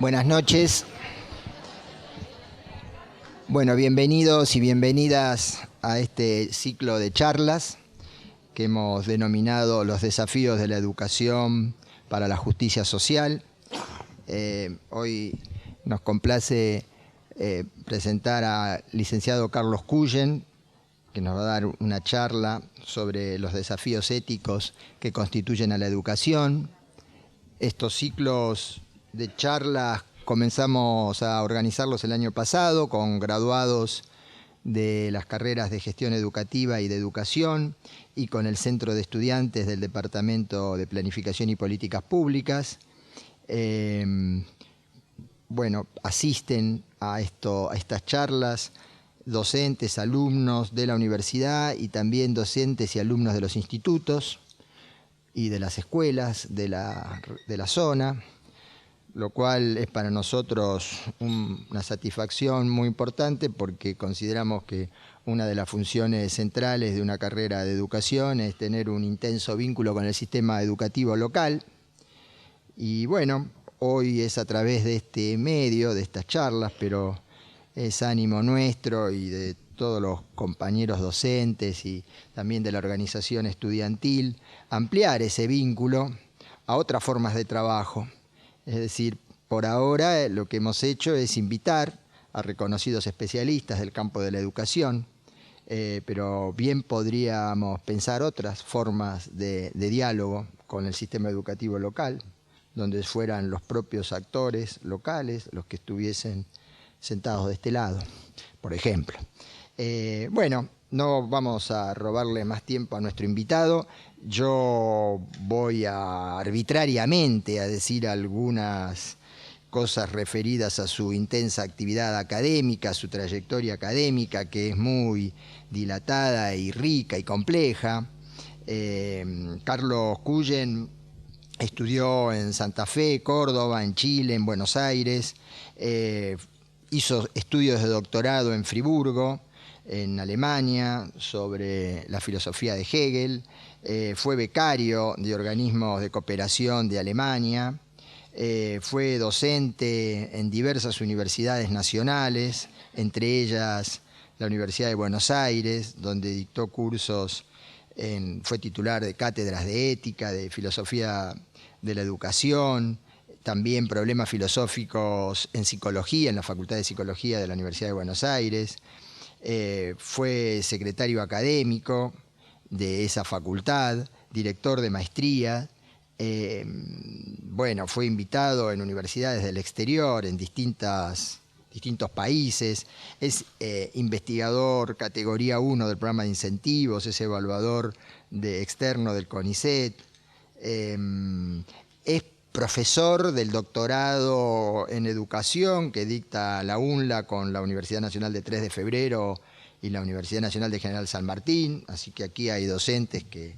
Buenas noches. Bueno, bienvenidos y bienvenidas a este ciclo de charlas que hemos denominado Los desafíos de la educación para la justicia social. Hoy nos complace presentar al licenciado Carlos Cullen, que nos va a dar una charla sobre los desafíos éticos que constituyen a la educación. Estos ciclos de charlas comenzamos a organizarlos el año pasado con graduados de las carreras de gestión educativa y de educación y con el Centro de Estudiantes del Departamento de Planificación y Políticas Públicas. Bueno, asisten a estas charlas docentes, alumnos de la universidad y también docentes y alumnos de los institutos y de las escuelas de la zona, lo cual es para nosotros una satisfacción muy importante porque consideramos que una de las funciones centrales de una carrera de educación es tener un intenso vínculo con el sistema educativo local. Y bueno, hoy es a través de este medio, de estas charlas, pero es ánimo nuestro y de todos los compañeros docentes y también de la organización estudiantil, ampliar ese vínculo a otras formas de trabajo. Es decir, por ahora lo que hemos hecho es invitar a reconocidos especialistas del campo de la educación, pero bien podríamos pensar otras formas de diálogo con el sistema educativo local, donde fueran los propios actores locales los que estuviesen sentados de este lado, por ejemplo. Bueno, no vamos a robarle más tiempo a nuestro invitado. Yo voy arbitrariamente a decir algunas cosas referidas a su intensa actividad académica, a su trayectoria académica, que es muy dilatada y rica y compleja. Carlos Cullen estudió en Santa Fe, Córdoba, en Chile, en Buenos Aires. Hizo estudios de doctorado en Friburgo, en Alemania, sobre la filosofía de Hegel. Fue becario de organismos de cooperación de Alemania. Fue docente en diversas universidades nacionales, entre ellas la Universidad de Buenos Aires, donde dictó cursos, fue titular de cátedras de ética, de filosofía de la educación, también problemas filosóficos en psicología, en la Facultad de Psicología de la Universidad de Buenos Aires. Fue secretario académico de esa facultad, director de maestría. Bueno, fue invitado en universidades del exterior, en distintos países. Es investigador categoría 1 del programa de incentivos, es evaluador externo del CONICET. Es profesor del doctorado en educación que dicta la UNLA con la Universidad Nacional de 3 de Febrero y la Universidad Nacional de General San Martín, así que aquí hay docentes que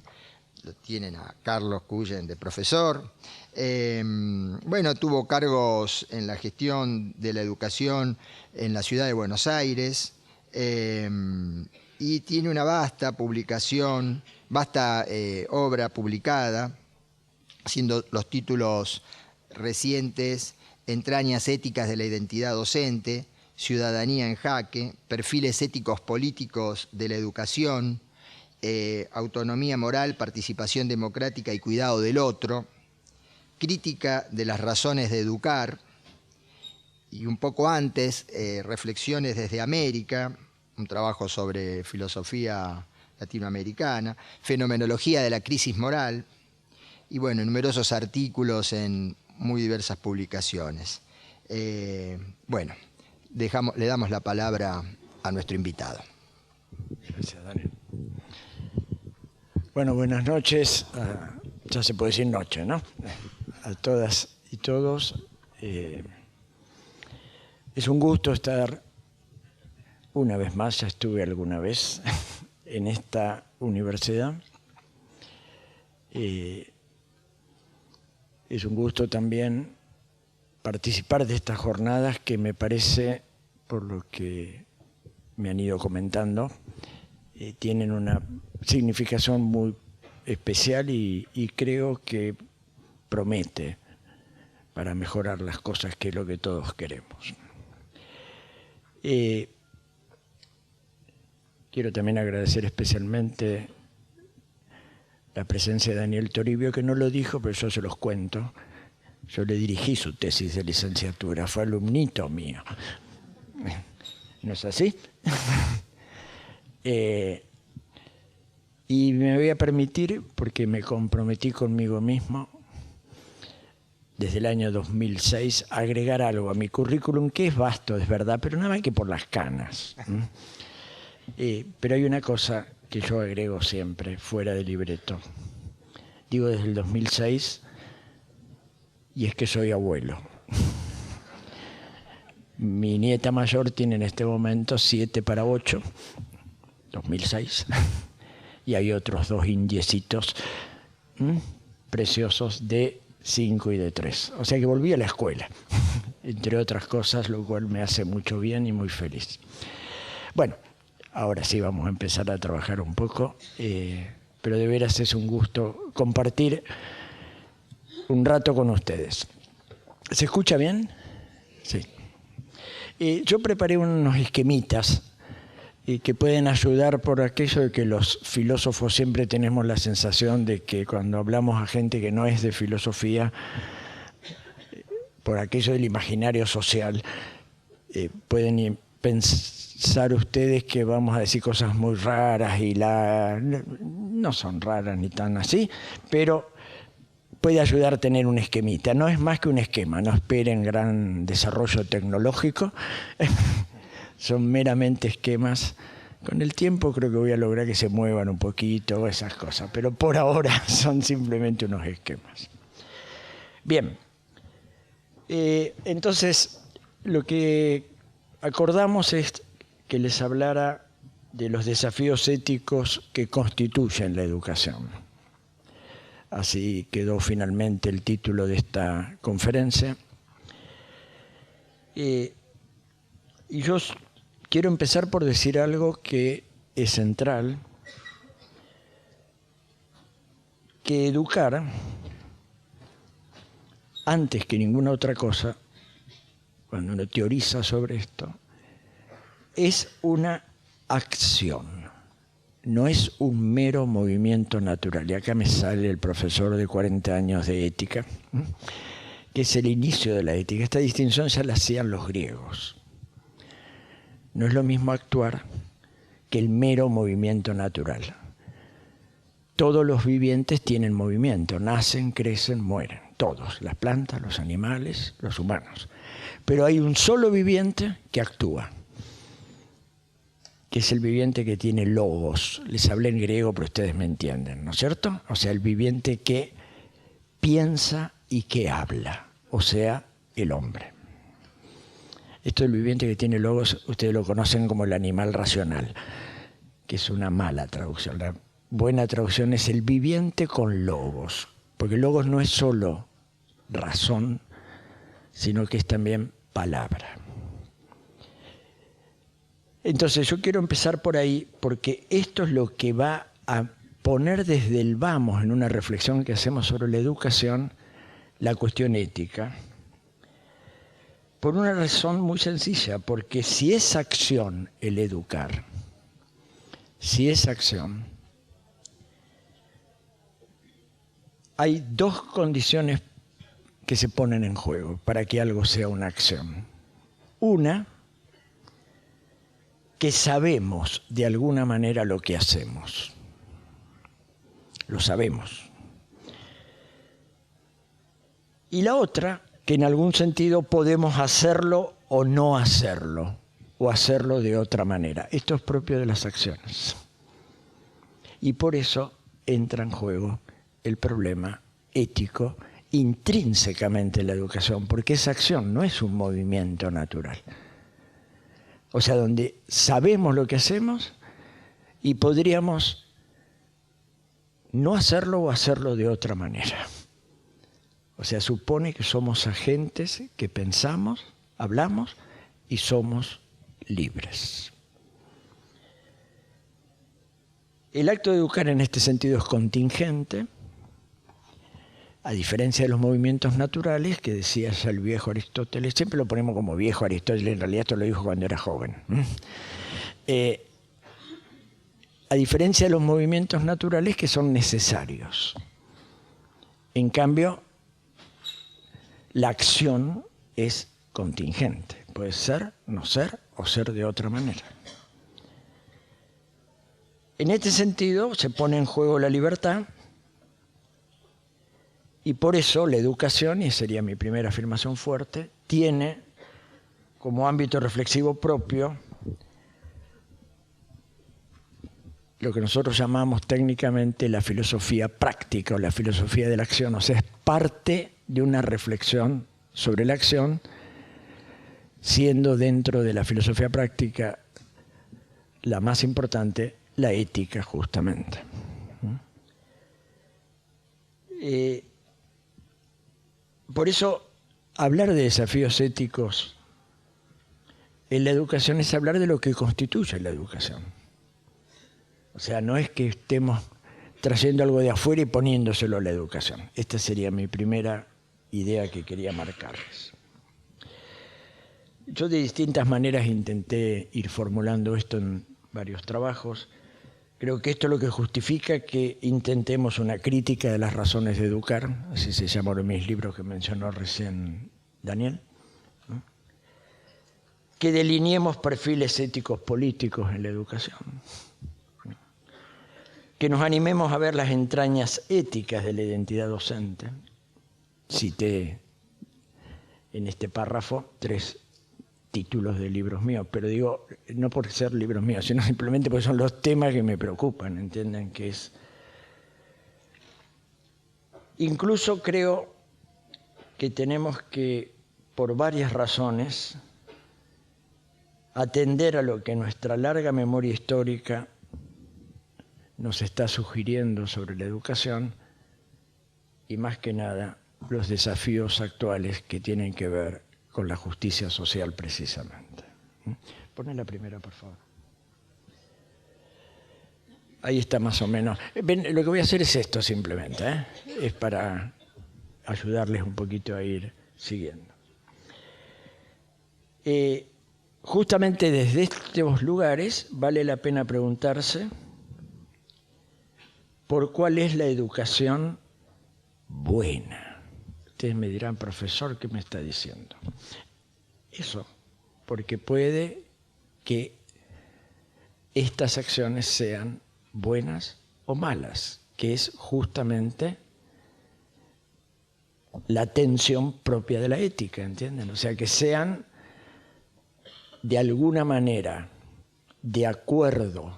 lo tienen a Carlos Cullen de profesor. Bueno, tuvo cargos en la gestión de la educación en la ciudad de Buenos Aires y tiene una vasta obra publicada, siendo los títulos recientes Entrañas éticas de la identidad docente, Ciudadanía en jaque, Perfiles éticos políticos de la educación, Autonomía moral, Participación democrática y cuidado del otro, Crítica de las razones de educar, y un poco antes, Reflexiones desde América, un trabajo sobre filosofía latinoamericana, Fenomenología de la crisis moral, y bueno, numerosos artículos en muy diversas publicaciones. Bueno, le damos la palabra a nuestro invitado. Gracias, Daniel. Bueno, buenas noches, ya se puede decir noche, ¿no? A todas y todos. Es un gusto estar una vez más, ya estuve alguna vez en esta universidad. Es un gusto también participar de estas jornadas que me parece, por lo que me han ido comentando, tienen una significación muy especial y creo que promete para mejorar las cosas, que es lo que todos queremos. Quiero también agradecer especialmente la presencia de Daniel Toribio, que no lo dijo, pero yo se los cuento. Yo le dirigí su tesis de licenciatura, fue alumnito mío. ¿No es así? Y me voy a permitir, porque me comprometí conmigo mismo, desde el año 2006, agregar algo a mi currículum, que es vasto, es verdad, pero nada más que por las canas. Pero hay una cosa que yo agrego siempre, fuera del libreto. Digo desde el 2006, y es que soy abuelo. Mi nieta mayor tiene en este momento 7 para 8, 2006, y hay otros 2 indiecitos preciosos de 5 y de 3. O sea que volví a la escuela, entre otras cosas, lo cual me hace mucho bien y muy feliz. Bueno, ahora sí vamos a empezar a trabajar un poco, pero de veras es un gusto compartir un rato con ustedes. ¿Se escucha bien? Sí. Yo preparé unos esquemitas que pueden ayudar por aquello de que los filósofos siempre tenemos la sensación de que cuando hablamos a gente que no es de filosofía, por aquello del imaginario social, pueden pensar ustedes que vamos a decir cosas muy raras y no son raras ni tan así, pero puede ayudar a tener un esquemita. No es más que un esquema, no esperen gran desarrollo tecnológico. Son meramente esquemas. Con el tiempo creo que voy a lograr que se muevan un poquito, esas cosas, pero por ahora son simplemente unos esquemas. Bien, entonces lo que acordamos es que les hablara de los desafíos éticos que constituyen la educación. Así quedó finalmente el título de esta conferencia. Y yo quiero empezar por decir algo que es central, que educar, antes que ninguna otra cosa, cuando uno teoriza sobre esto, es una acción, no es un mero movimiento natural. Y acá me sale el profesor de 40 años de ética, que es el inicio de la ética. Esta distinción ya la hacían los griegos. No es lo mismo actuar que el mero movimiento natural. Todos los vivientes tienen movimiento, nacen, crecen, mueren. Todos, las plantas, los animales, los humanos. Pero hay un solo viviente que actúa, que es el viviente que tiene logos. Les hablé en griego, pero ustedes me entienden, ¿no es cierto? O sea, el viviente que piensa y que habla, o sea, el hombre. Esto del viviente que tiene logos, ustedes lo conocen como el animal racional, que es una mala traducción. La buena traducción es el viviente con logos, porque logos no es solo razón, sino que es también palabra. Entonces yo quiero empezar por ahí, porque esto es lo que va a poner desde el vamos en una reflexión que hacemos sobre la educación, la cuestión ética. Por una razón muy sencilla, porque si es acción el educar, si es acción, hay 2 condiciones que se ponen en juego para que algo sea una acción. Una, que sabemos de alguna manera lo que hacemos. Lo sabemos. Y la otra, que en algún sentido podemos hacerlo o no hacerlo, o hacerlo de otra manera. Esto es propio de las acciones. Y por eso entra en juego el problema ético intrínsecamente en la educación, porque esa acción no es un movimiento natural. O sea, donde sabemos lo que hacemos y podríamos no hacerlo o hacerlo de otra manera. O sea, supone que somos agentes que pensamos, hablamos y somos libres. El acto de educar en este sentido es contingente, a diferencia de los movimientos naturales, que decía ya el viejo Aristóteles, siempre lo ponemos como viejo Aristóteles, en realidad esto lo dijo cuando era joven. A diferencia de los movimientos naturales que son necesarios. En cambio, la acción es contingente. Puede ser, no ser o ser de otra manera. En este sentido, se pone en juego la libertad y por eso la educación, y sería mi primera afirmación fuerte, tiene como ámbito reflexivo propio lo que nosotros llamamos técnicamente la filosofía práctica o la filosofía de la acción. O sea, es parte de una reflexión sobre la acción, siendo dentro de la filosofía práctica la más importante, la ética, justamente. Por eso, hablar de desafíos éticos en la educación es hablar de lo que constituye la educación. O sea, no es que estemos trayendo algo de afuera y poniéndoselo a la educación. Esta sería mi primera idea que quería marcarles. Yo de distintas maneras intenté ir formulando esto en varios trabajos. Creo que esto es lo que justifica que intentemos una crítica de las razones de educar, así se llamaron mis libros que mencionó recién Daniel, ¿no? Que delineemos perfiles éticos políticos en la educación, que nos animemos a ver las entrañas éticas de la identidad docente. Cité en este párrafo 3 títulos de libros míos, pero digo, no por ser libros míos, sino simplemente porque son los temas que me preocupan, ¿entienden? Que es... Incluso creo que tenemos que, por varias razones, atender a lo que nuestra larga memoria histórica nos está sugiriendo sobre la educación y, más que nada, los desafíos actuales que tienen que ver con la justicia social precisamente. Poné la primera, por favor. Ahí está más o menos. Ven, lo que voy a hacer es esto simplemente, ¿eh? Es para ayudarles un poquito a ir siguiendo. Justamente desde estos lugares vale la pena preguntarse por cuál es la educación buena. Ustedes me dirán, profesor, ¿qué me está diciendo? Eso, porque puede que estas acciones sean buenas o malas, que es justamente la tensión propia de la ética, ¿entienden? O sea, que sean de alguna manera de acuerdo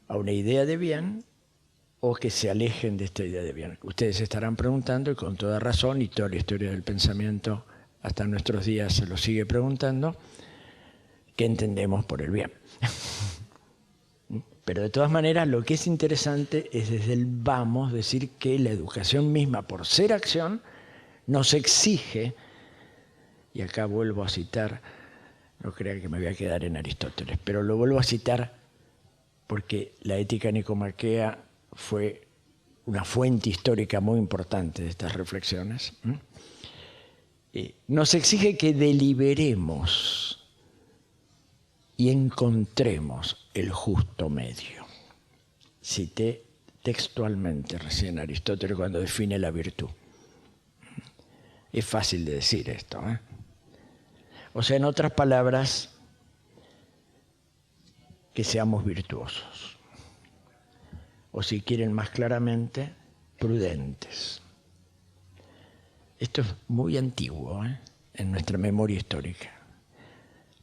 a una idea de bien o que se alejen de esta idea de bien. Ustedes se estarán preguntando, y con toda razón, y toda la historia del pensamiento hasta nuestros días se lo sigue preguntando, ¿qué entendemos por el bien? Pero de todas maneras, lo que es interesante es desde el vamos decir que la educación misma, por ser acción, nos exige, y acá vuelvo a citar, no crean que me voy a quedar en Aristóteles, pero lo vuelvo a citar porque la ética nicomaquea fue una fuente histórica muy importante de estas reflexiones. Nos exige que deliberemos y encontremos el justo medio. Cité textualmente recién a Aristóteles cuando define la virtud. Es fácil de decir esto, ¿eh? O sea, en otras palabras, que seamos virtuosos. O si quieren más claramente, prudentes. Esto es muy antiguo, ¿eh? En nuestra memoria histórica.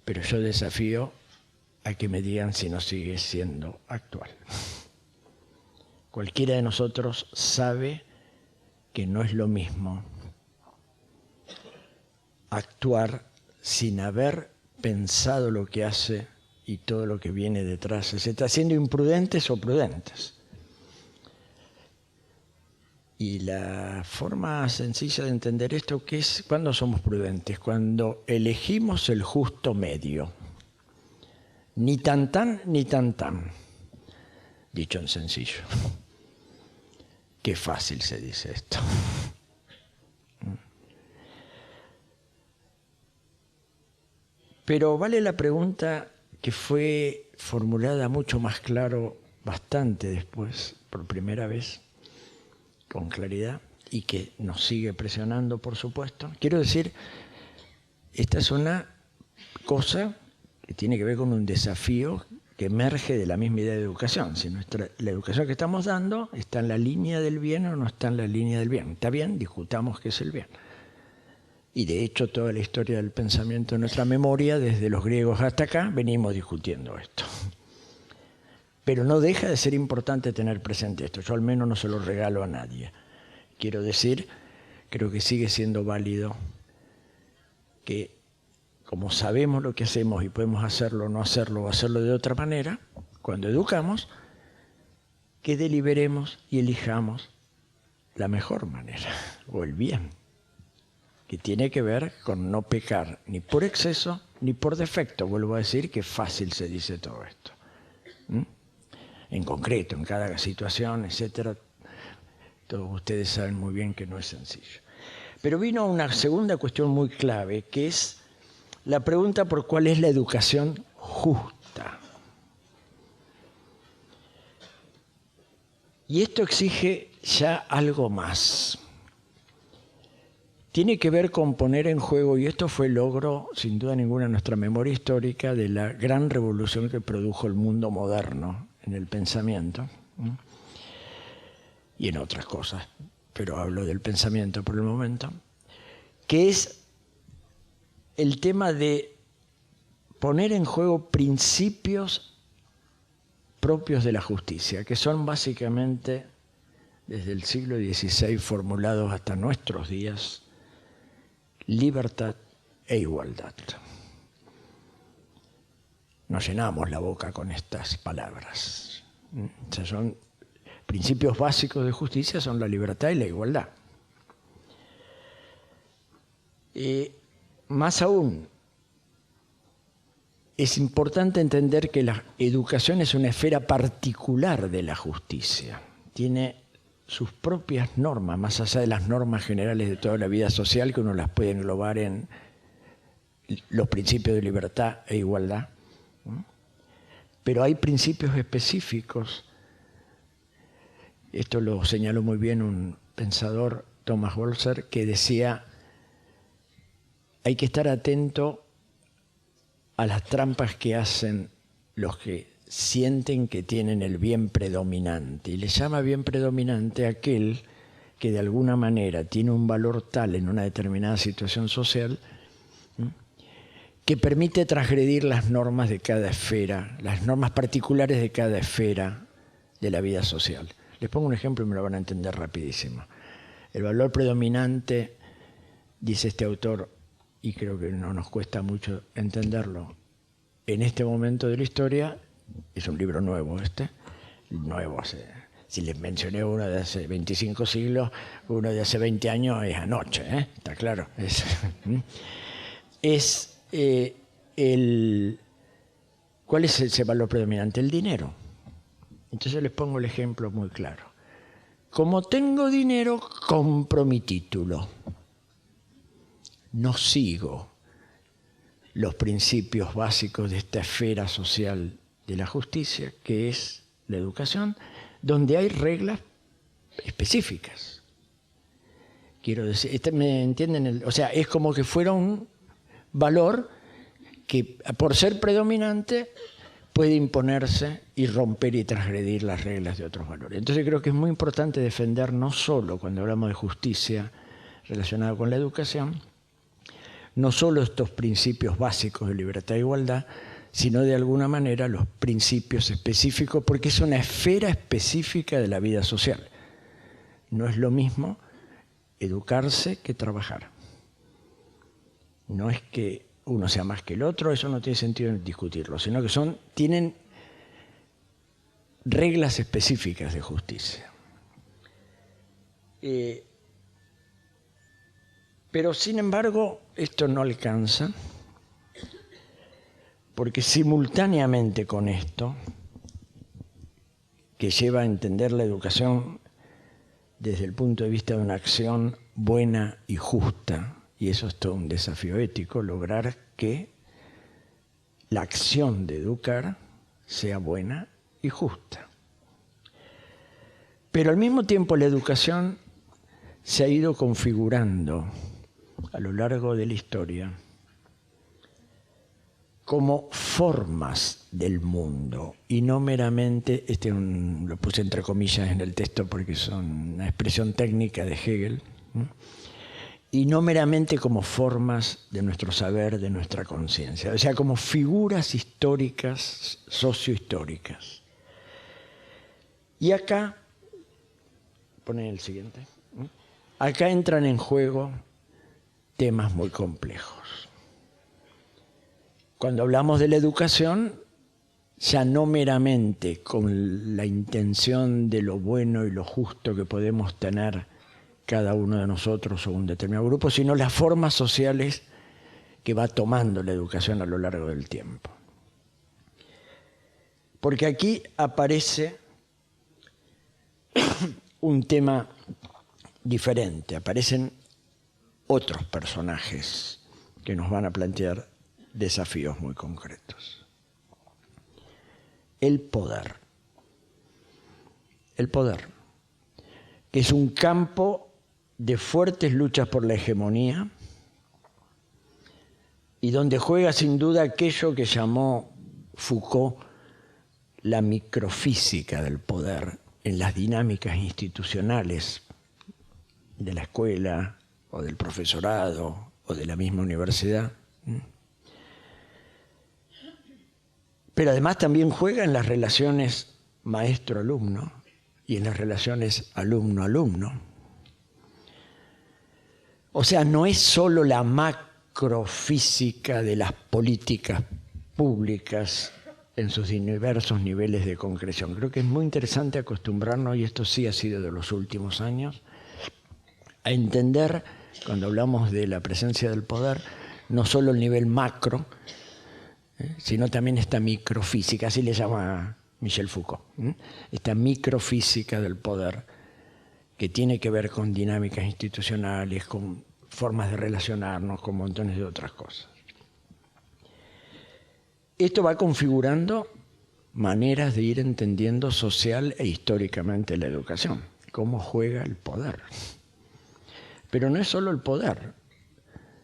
Pero yo desafío a que me digan si no sigue siendo actual. Cualquiera de nosotros sabe que no es lo mismo actuar sin haber pensado lo que hace y todo lo que viene detrás. ¿Se está siendo imprudentes o prudentes? Y la forma sencilla de entender esto, ¿qué es? ¿Cuándo somos prudentes? Cuando elegimos el justo medio. Ni tan tan, ni tan tan. Dicho en sencillo. Qué fácil se dice esto. Pero vale la pregunta que fue formulada mucho más claro, bastante después, por primera vez, con claridad, y que nos sigue presionando, por supuesto. Quiero decir, esta es una cosa que tiene que ver con un desafío que emerge de la misma idea de educación. Si la educación que estamos dando está en la línea del bien o no está en la línea del bien. Está bien, discutamos qué es el bien. Y de hecho toda la historia del pensamiento en nuestra memoria, desde los griegos hasta acá, venimos discutiendo esto. Pero no deja de ser importante tener presente esto. Yo al menos no se lo regalo a nadie. Quiero decir, creo que sigue siendo válido que, como sabemos lo que hacemos y podemos hacerlo, no hacerlo o hacerlo de otra manera, cuando educamos, que deliberemos y elijamos la mejor manera, o el bien, que tiene que ver con no pecar ni por exceso ni por defecto. Vuelvo a decir que fácil se dice todo esto. En concreto, en cada situación, etcétera, todos ustedes saben muy bien que no es sencillo. Pero vino una segunda cuestión muy clave, que es la pregunta por cuál es la educación justa. Y esto exige ya algo más. Tiene que ver con poner en juego, y esto fue logro, sin duda ninguna, en nuestra memoria histórica, de la gran revolución que produjo el mundo moderno en el pensamiento y en otras cosas, pero hablo del pensamiento por el momento, que es el tema de poner en juego principios propios de la justicia, que son básicamente, desde el siglo XVI formulados hasta nuestros días, libertad e igualdad. Nos llenamos la boca con estas palabras. O sea, son principios básicos de justicia, son la libertad y la igualdad. Más aún, es importante entender que la educación es una esfera particular de la justicia. Tiene sus propias normas, más allá de las normas generales de toda la vida social, que uno las puede englobar en los principios de libertad e igualdad. Pero hay principios específicos. Esto lo señaló muy bien un pensador, Thomas Bolzer, que decía: hay que estar atento a las trampas que hacen los que sienten que tienen el bien predominante. Y le llama bien predominante aquel que de alguna manera tiene un valor tal en una determinada situación social que permite transgredir las normas de cada esfera, las normas particulares de cada esfera de la vida social. Les pongo un ejemplo y me lo van a entender rapidísimo. El valor predominante, dice este autor, y creo que no nos cuesta mucho entenderlo, en este momento de la historia, es un libro nuevo nuevo, si les mencioné uno de hace 25 siglos, uno de hace 20 años es anoche, está claro. ¿Cuál es ese valor predominante? El dinero. Entonces les pongo el ejemplo muy claro. Como tengo dinero, compro mi título. No sigo los principios básicos de esta esfera social de la justicia, que es la educación, donde hay reglas específicas. Quiero decir, ¿me entienden? O sea, es como que fuera un valor que, por ser predominante, puede imponerse y romper y transgredir las reglas de otros valores. Entonces creo que es muy importante defender, no solo cuando hablamos de justicia relacionada con la educación, no solo estos principios básicos de libertad e igualdad, sino de alguna manera los principios específicos, porque es una esfera específica de la vida social. No es lo mismo educarse que trabajar. No es que uno sea más que el otro, eso no tiene sentido discutirlo, sino que tienen reglas específicas de justicia. Pero sin embargo, esto no alcanza, porque simultáneamente con esto, que lleva a entender la educación desde el punto de vista de una acción buena y justa, y eso es todo un desafío ético, lograr que la acción de educar sea buena y justa. Pero al mismo tiempo la educación se ha ido configurando a lo largo de la historia como formas del mundo y no meramente, lo puse entre comillas en el texto porque son una expresión técnica de Hegel, ¿no? Y no meramente como formas de nuestro saber, de nuestra conciencia, o sea, como figuras históricas, sociohistóricas. Y acá, ponen el siguiente, ¿no? Acá entran en juego temas muy complejos. Cuando hablamos de la educación, ya no meramente con la intención de lo bueno y lo justo que podemos tener cada uno de nosotros o un determinado grupo, sino las formas sociales que va tomando la educación a lo largo del tiempo. Porque aquí aparece un tema diferente, aparecen otros personajes que nos van a plantear desafíos muy concretos. El poder. El poder, que es un campo de fuertes luchas por la hegemonía y donde juega sin duda aquello que llamó Foucault la microfísica del poder en las dinámicas institucionales de la escuela o del profesorado o de la misma universidad. Pero además también juega en las relaciones maestro-alumno y en las relaciones alumno-alumno. O sea, no es solo la macrofísica de las políticas públicas en sus diversos niveles de concreción. Creo que es muy interesante acostumbrarnos, y esto sí ha sido de los últimos años, a entender, cuando hablamos de la presencia del poder, no solo el nivel macro, sino también esta microfísica, así le llama Michel Foucault, esta microfísica del poder que tiene que ver con dinámicas institucionales, con formas de relacionarnos, con montones de otras cosas. Esto va configurando maneras de ir entendiendo social e históricamente la educación, cómo juega el poder. Pero no es solo el poder.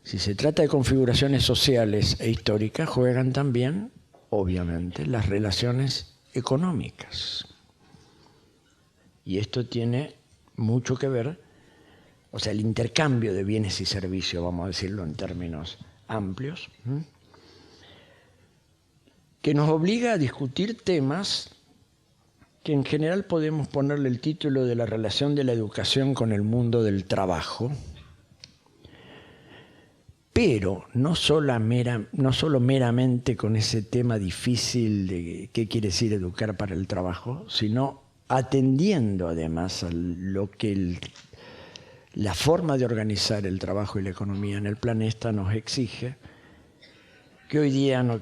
Si se trata de configuraciones sociales e históricas, juegan también, obviamente, las relaciones económicas. Y esto tiene mucho que ver, o sea, el intercambio de bienes y servicios, vamos a decirlo en términos amplios, que nos obliga a discutir temas que en general podemos ponerle el título de la relación de la educación con el mundo del trabajo, pero no solo meramente con ese tema difícil de qué quiere decir educar para el trabajo, sino atendiendo además a lo que la forma de organizar el trabajo y la economía en el planeta nos exige, que hoy día no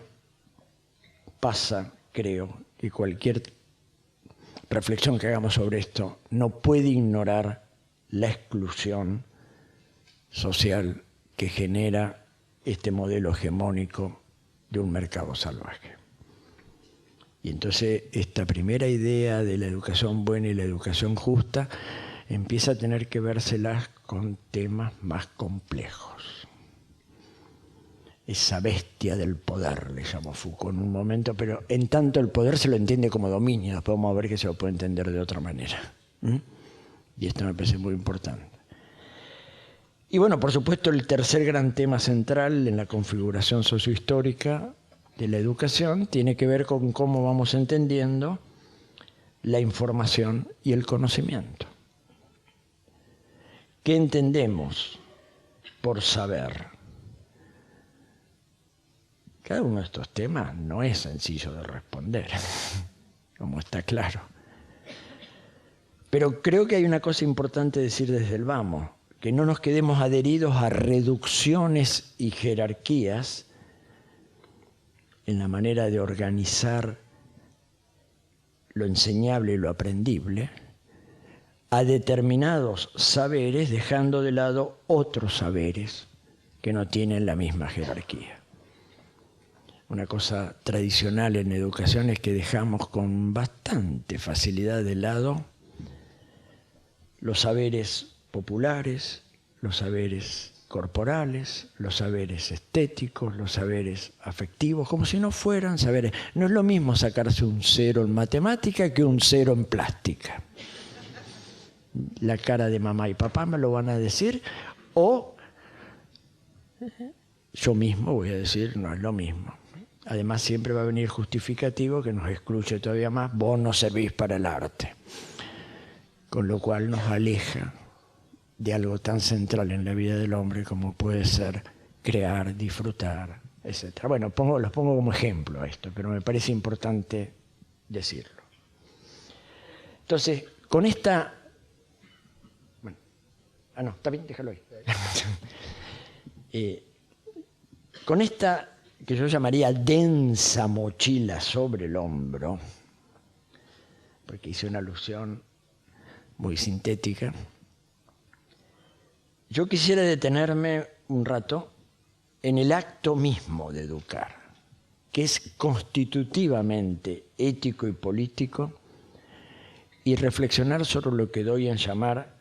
pasa, creo, y cualquier reflexión que hagamos sobre esto no puede ignorar la exclusión social que genera este modelo hegemónico de un mercado salvaje. Y entonces esta primera idea de la educación buena y la educación justa empieza a tener que vérselas con temas más complejos. Esa bestia del poder, le llamó Foucault en un momento, pero en tanto el poder se lo entiende como dominio, después vamos a ver que se lo puede entender de otra manera. Y esto me parece muy importante. Y bueno, por supuesto, el tercer gran tema central en la configuración sociohistórica de la educación tiene que ver con cómo vamos entendiendo la información y el conocimiento. ¿Qué entendemos por saber? Cada uno de estos temas no es sencillo de responder, como está claro. Pero creo que hay una cosa importante decir desde el vamos, que no nos quedemos adheridos a reducciones y jerarquías en la manera de organizar lo enseñable y lo aprendible, a determinados saberes, dejando de lado otros saberes que no tienen la misma jerarquía. Una cosa tradicional en educación es que dejamos con bastante facilidad de lado los saberes populares, los saberes corporales, los saberes estéticos, los saberes afectivos, como si no fueran saberes. No es lo mismo sacarse un 0 en matemática que un 0 en plástica. La cara de mamá y papá me lo van a decir, o yo mismo voy a decir, no es lo mismo. Además, siempre va a venir justificativo que nos excluye todavía más, vos no servís para el arte. Con lo cual nos aleja de algo tan central en la vida del hombre como puede ser crear, disfrutar, etc. Bueno, los pongo como ejemplo a esto, pero me parece importante decirlo. Entonces, con esta... Bueno, no, está bien, déjalo ahí. Con esta, que yo llamaría densa mochila sobre el hombro, porque hice una alusión muy sintética, yo quisiera detenerme un rato en el acto mismo de educar, que es constitutivamente ético y político, y reflexionar sobre lo que doy en llamar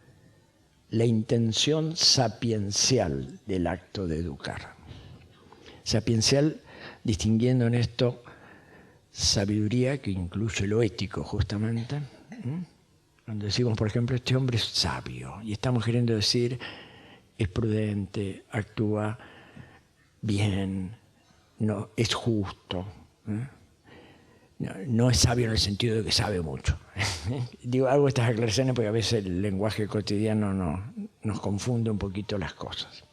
la intención sapiencial del acto de educar. Sapiencial, distinguiendo en esto sabiduría, que incluye lo ético justamente. Cuando decimos, por ejemplo, este hombre es sabio, y estamos queriendo decir es prudente, actúa bien, no, es justo. No es sabio en el sentido de que sabe mucho. Digo, hago estas aclaraciones porque a veces el lenguaje cotidiano nos confunde un poquito las cosas.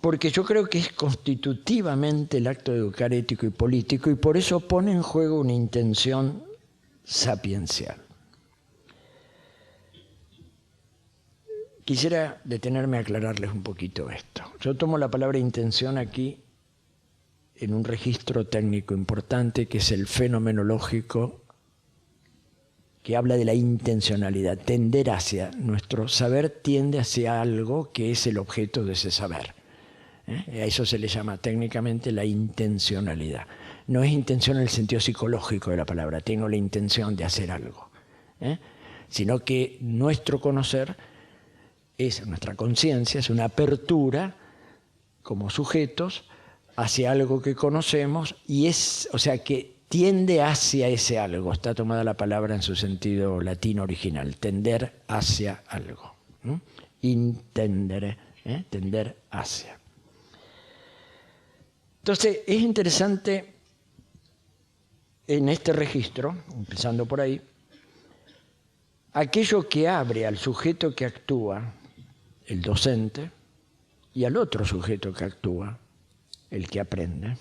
Porque yo creo que es constitutivamente el acto de educar ético y político, y por eso pone en juego una intención sapiencial. Quisiera detenerme a aclararles un poquito esto. Yo tomo la palabra intención aquí en un registro técnico importante, que es el fenomenológico, que habla de la intencionalidad, tender hacia. Nuestro saber tiende hacia algo que es el objeto de ese saber. A eso se le llama técnicamente la intencionalidad. No es intención en el sentido psicológico de la palabra, tengo la intención de hacer algo, sino que nuestro conocer, nuestra conciencia, es una apertura como sujetos hacia algo que conocemos, y o sea, que tiende hacia ese algo. Está tomada la palabra en su sentido latino original, tender hacia algo. Intendere, tender hacia. Entonces, es interesante en este registro, empezando por ahí, aquello que abre al sujeto que actúa, el docente, y al otro sujeto que actúa, el que aprende,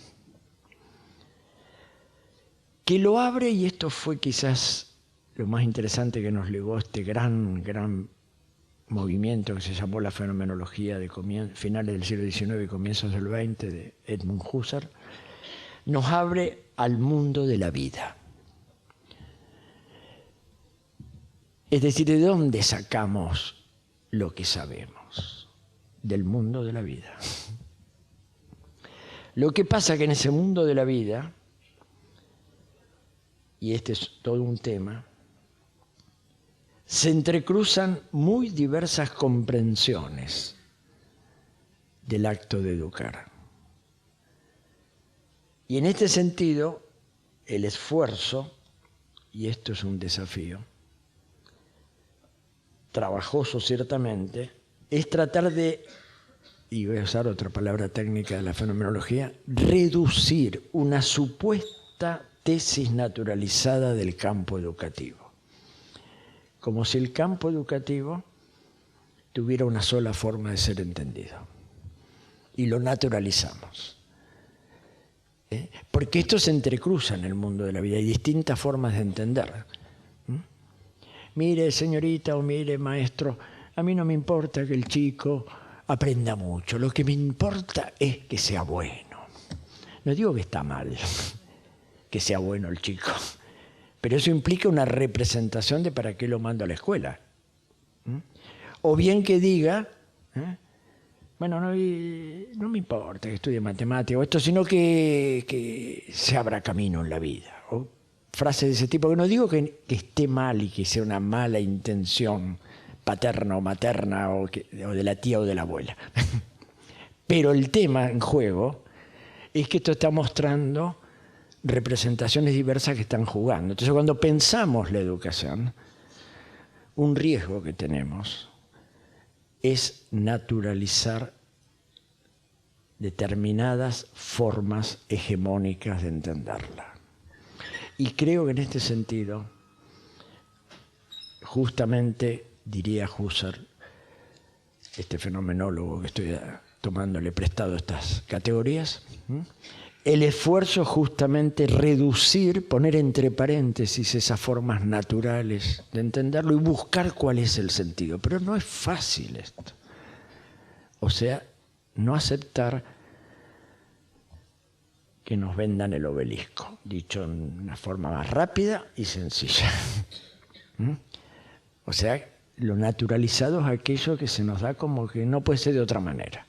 que lo abre, y esto fue quizás lo más interesante que nos legó este gran movimiento que se llamó la fenomenología de finales del siglo XIX y comienzos del XX, de Edmund Husserl, nos abre al mundo de la vida. Es decir, ¿de dónde sacamos lo que sabemos? Del mundo de la vida. Lo que pasa es que en ese mundo de la vida, y este es todo un tema, se entrecruzan muy diversas comprensiones del acto de educar. Y en este sentido, el esfuerzo, y esto es un desafío, trabajoso ciertamente, es tratar de, y voy a usar otra palabra técnica de la fenomenología, reducir una supuesta tesis naturalizada del campo educativo. Como si el campo educativo tuviera una sola forma de ser entendido. Y lo naturalizamos. Porque esto se entrecruza en el mundo de la vida. Hay distintas formas de entender. Mire, señorita, o mire, maestro, a mí no me importa que el chico aprenda mucho. Lo que me importa es que sea bueno. No digo que está mal que sea bueno el chico, Pero eso implica una representación de para qué lo mando a la escuela. O bien que diga, bueno, no me importa que estudie matemáticas o esto, sino que se abra camino en la vida. O frases de ese tipo, que no digo que esté mal y que sea una mala intención paterna o materna o de la tía o de la abuela. Pero el tema en juego es que esto está mostrando representaciones diversas que están jugando. Entonces, cuando pensamos la educación, un riesgo que tenemos es naturalizar determinadas formas hegemónicas de entenderla. Y creo que en este sentido, justamente, diría Husserl, este fenomenólogo que estoy tomándole prestado estas categorías, el esfuerzo es justamente reducir, poner entre paréntesis esas formas naturales de entenderlo y buscar cuál es el sentido. Pero no es fácil esto. O sea, no aceptar que nos vendan el obelisco, dicho en una forma más rápida y sencilla. O sea, lo naturalizado es aquello que se nos da como que no puede ser de otra manera.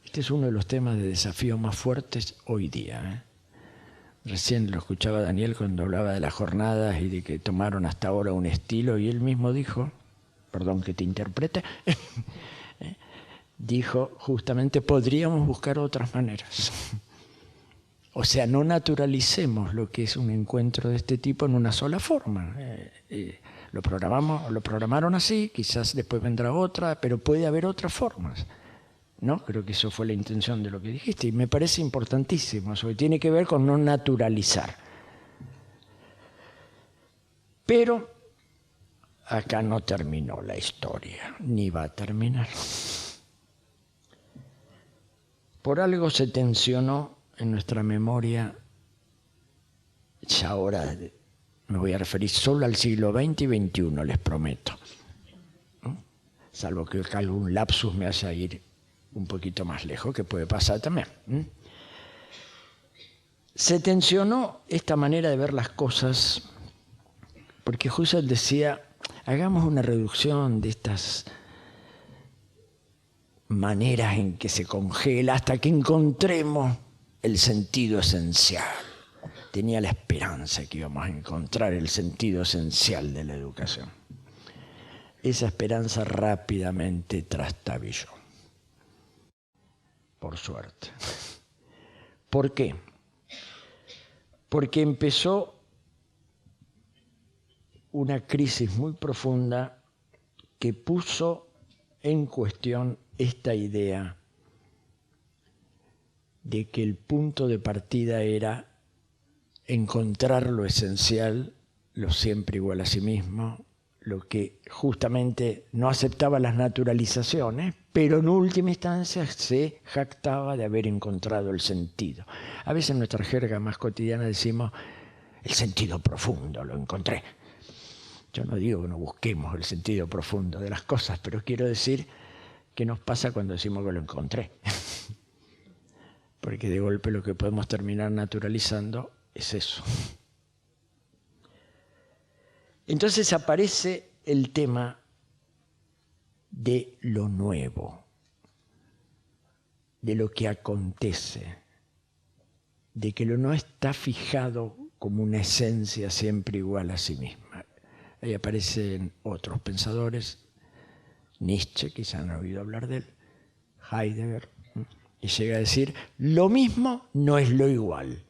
Este es uno de los temas de desafío más fuertes hoy día. Recién lo escuchaba Daniel cuando hablaba de las jornadas y de que tomaron hasta ahora un estilo, y él mismo dijo, perdón que te interprete, dijo justamente podríamos buscar otras maneras. O sea, no naturalicemos lo que es un encuentro de este tipo en una sola forma. Lo programaron así, quizás después vendrá otra, pero puede haber otras formas. ¿No? Creo que eso fue la intención de lo que dijiste y me parece importantísimo. Eso tiene que ver con no naturalizar. Pero acá no terminó la historia, ni va a terminar. Por algo se tensionó en nuestra memoria, ya ahora me voy a referir solo al siglo XX y XXI, les prometo. Salvo que algún lapsus me haga ir un poquito más lejos, que puede pasar también. Se tensionó esta manera de ver las cosas porque Husserl decía, hagamos una reducción de estas maneras en que se congela hasta que encontremos el sentido esencial. Tenía la esperanza que íbamos a encontrar el sentido esencial de la educación. Esa esperanza rápidamente trastabilló. Por suerte. ¿Por qué? Porque empezó una crisis muy profunda que puso en cuestión esta idea de que el punto de partida era encontrar lo esencial, lo siempre igual a sí mismo, lo que justamente no aceptaba las naturalizaciones, pero en última instancia se jactaba de haber encontrado el sentido. A veces en nuestra jerga más cotidiana decimos, el sentido profundo, lo encontré. Yo no digo que no busquemos el sentido profundo de las cosas, pero quiero decir qué nos pasa cuando decimos que lo encontré. Porque de golpe lo que podemos terminar naturalizando es eso. Entonces aparece el tema de lo nuevo, de lo que acontece, de que lo no está fijado como una esencia siempre igual a sí misma. Ahí aparecen otros pensadores, Nietzsche, quizá han oído hablar de él, Heidegger, y llega a decir, lo mismo no es lo igual.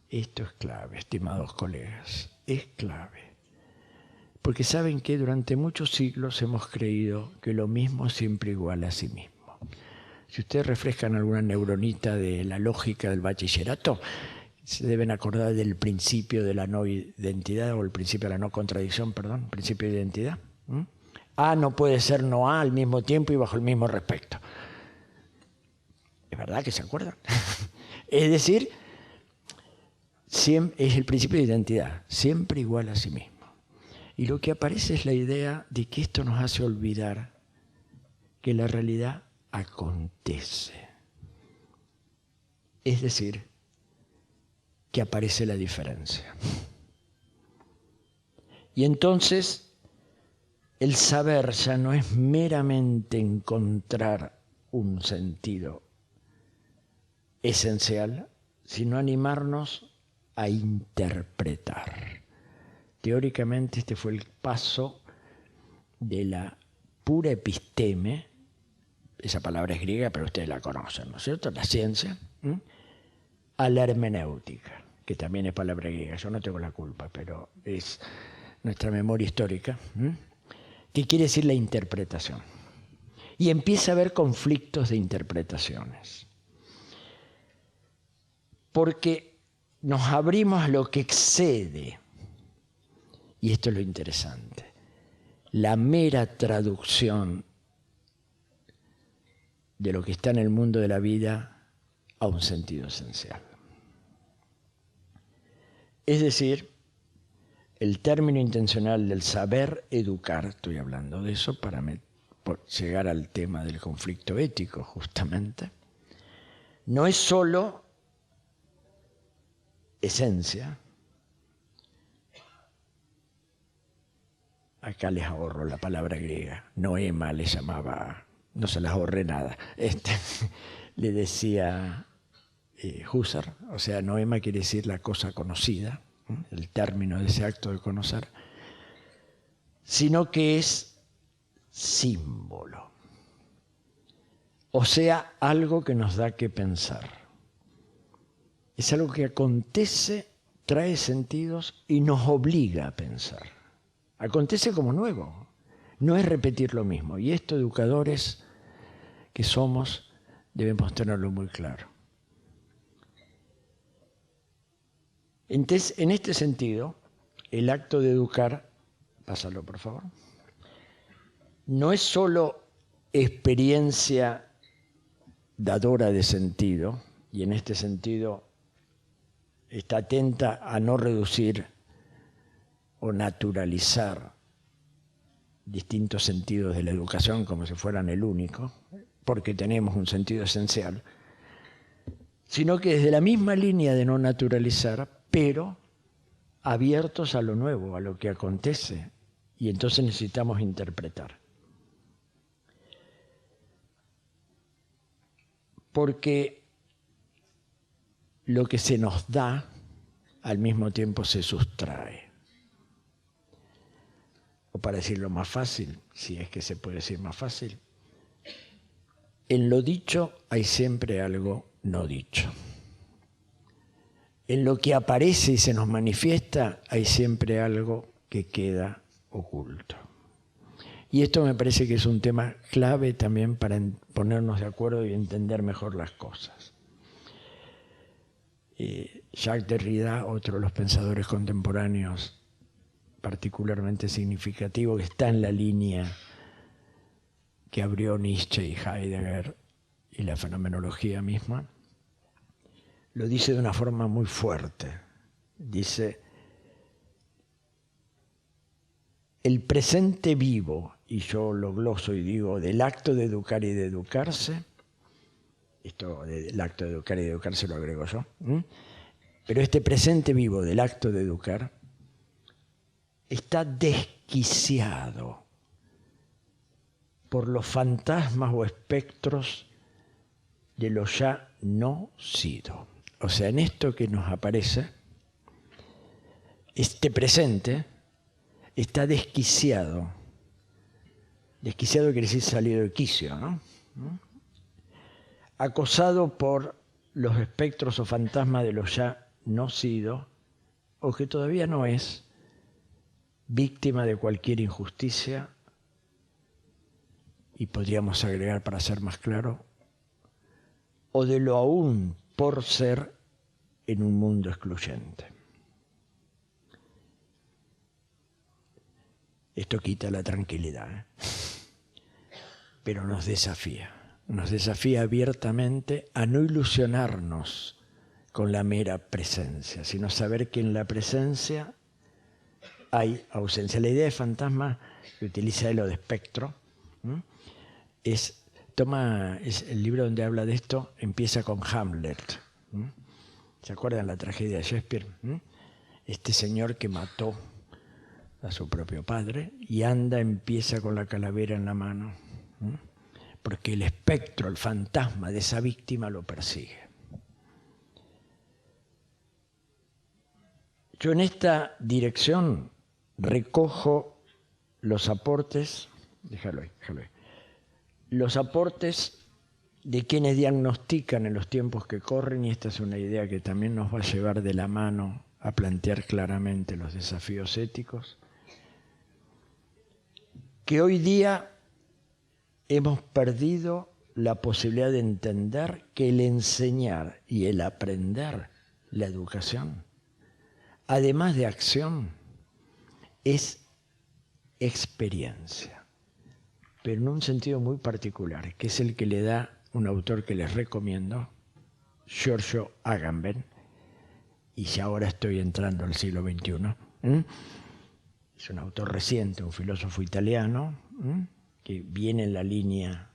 Esto es clave, estimados colegas, es clave. Porque saben que durante muchos siglos hemos creído que lo mismo es siempre igual a sí mismo. Si ustedes refrescan alguna neuronita de la lógica del bachillerato, se deben acordar del principio de la no identidad, o el principio de la no contradicción, perdón, principio de identidad. A no puede ser no A al mismo tiempo y bajo el mismo respecto. ¿Es verdad que se acuerdan? Es decir, es el principio de identidad, siempre igual a sí mismo. Y lo que aparece es la idea de que esto nos hace olvidar que la realidad acontece. Es decir, que aparece la diferencia. Y entonces el saber ya no es meramente encontrar un sentido esencial, sino animarnos a interpretar. Teóricamente este fue el paso de la pura episteme, esa palabra es griega, pero ustedes la conocen, ¿no es cierto? La ciencia, a la hermenéutica, que también es palabra griega. Yo no tengo la culpa, pero es nuestra memoria histórica, que quiere decir la interpretación. Y empieza a haber conflictos de interpretaciones. Porque nos abrimos a lo que excede, y esto es lo interesante, la mera traducción de lo que está en el mundo de la vida a un sentido esencial. Es decir, el término intencional del saber educar, estoy hablando de eso para llegar al tema del conflicto ético justamente, no es solo esencia. Acá les ahorro la palabra griega. Noema le llamaba, no se las ahorré nada. Le decía Husserl, o sea, noema quiere decir la cosa conocida, el término de ese acto de conocer, sino que es símbolo. O sea, algo que nos da que pensar. Es algo que acontece, trae sentidos y nos obliga a pensar. Acontece como nuevo, no es repetir lo mismo. Y esto, educadores que somos, debemos tenerlo muy claro. Entonces, en este sentido, el acto de educar, pásalo por favor, no es solo experiencia dadora de sentido, y en este sentido está atenta a no reducir o naturalizar distintos sentidos de la educación como si fueran el único, porque tenemos un sentido esencial, sino que desde la misma línea de no naturalizar, pero abiertos a lo nuevo, a lo que acontece, y entonces necesitamos interpretar. Porque lo que se nos da, al mismo tiempo se sustrae. O para decirlo más fácil, si es que se puede decir más fácil, en lo dicho hay siempre algo no dicho. En lo que aparece y se nos manifiesta hay siempre algo que queda oculto. Y esto me parece que es un tema clave también para ponernos de acuerdo y entender mejor las cosas. Jacques Derrida, otro de los pensadores contemporáneos particularmente significativo, que está en la línea que abrió Nietzsche y Heidegger y la fenomenología misma, lo dice de una forma muy fuerte. Dice, el presente vivo, y yo lo gloso y digo, del acto de educar y de educarse, esto del acto de educar y de educarse lo agrego yo, pero este presente vivo del acto de educar está desquiciado por los fantasmas o espectros de lo ya no sido. O sea, en esto que nos aparece, este presente está desquiciado. Desquiciado quiere decir salido de quicio, ¿no? Acosado por los espectros o fantasmas de lo ya no sido, o que todavía no es, víctima de cualquier injusticia, y podríamos agregar para ser más claro, o de lo aún por ser en un mundo excluyente. Esto quita la tranquilidad, pero nos desafía abiertamente a no ilusionarnos con la mera presencia, sino saber que en la presencia hay ausencia. La idea de fantasma que utiliza él o de espectro es el libro donde habla de esto, empieza con Hamlet. ¿Se acuerdan la tragedia de Shakespeare? Este señor que mató a su propio padre y empieza con la calavera en la mano, porque el espectro, el fantasma de esa víctima lo persigue. Yo en esta dirección recojo los aportes, déjalo ahí, los aportes de quienes diagnostican en los tiempos que corren, y esta es una idea que también nos va a llevar de la mano a plantear claramente los desafíos éticos, que hoy día hemos perdido la posibilidad de entender que el enseñar y el aprender, la educación, además de acción, es experiencia, pero en un sentido muy particular, que es el que le da un autor que les recomiendo, Giorgio Agamben, y ya ahora estoy entrando al siglo XXI. Es un autor reciente, un filósofo italiano, que viene en la línea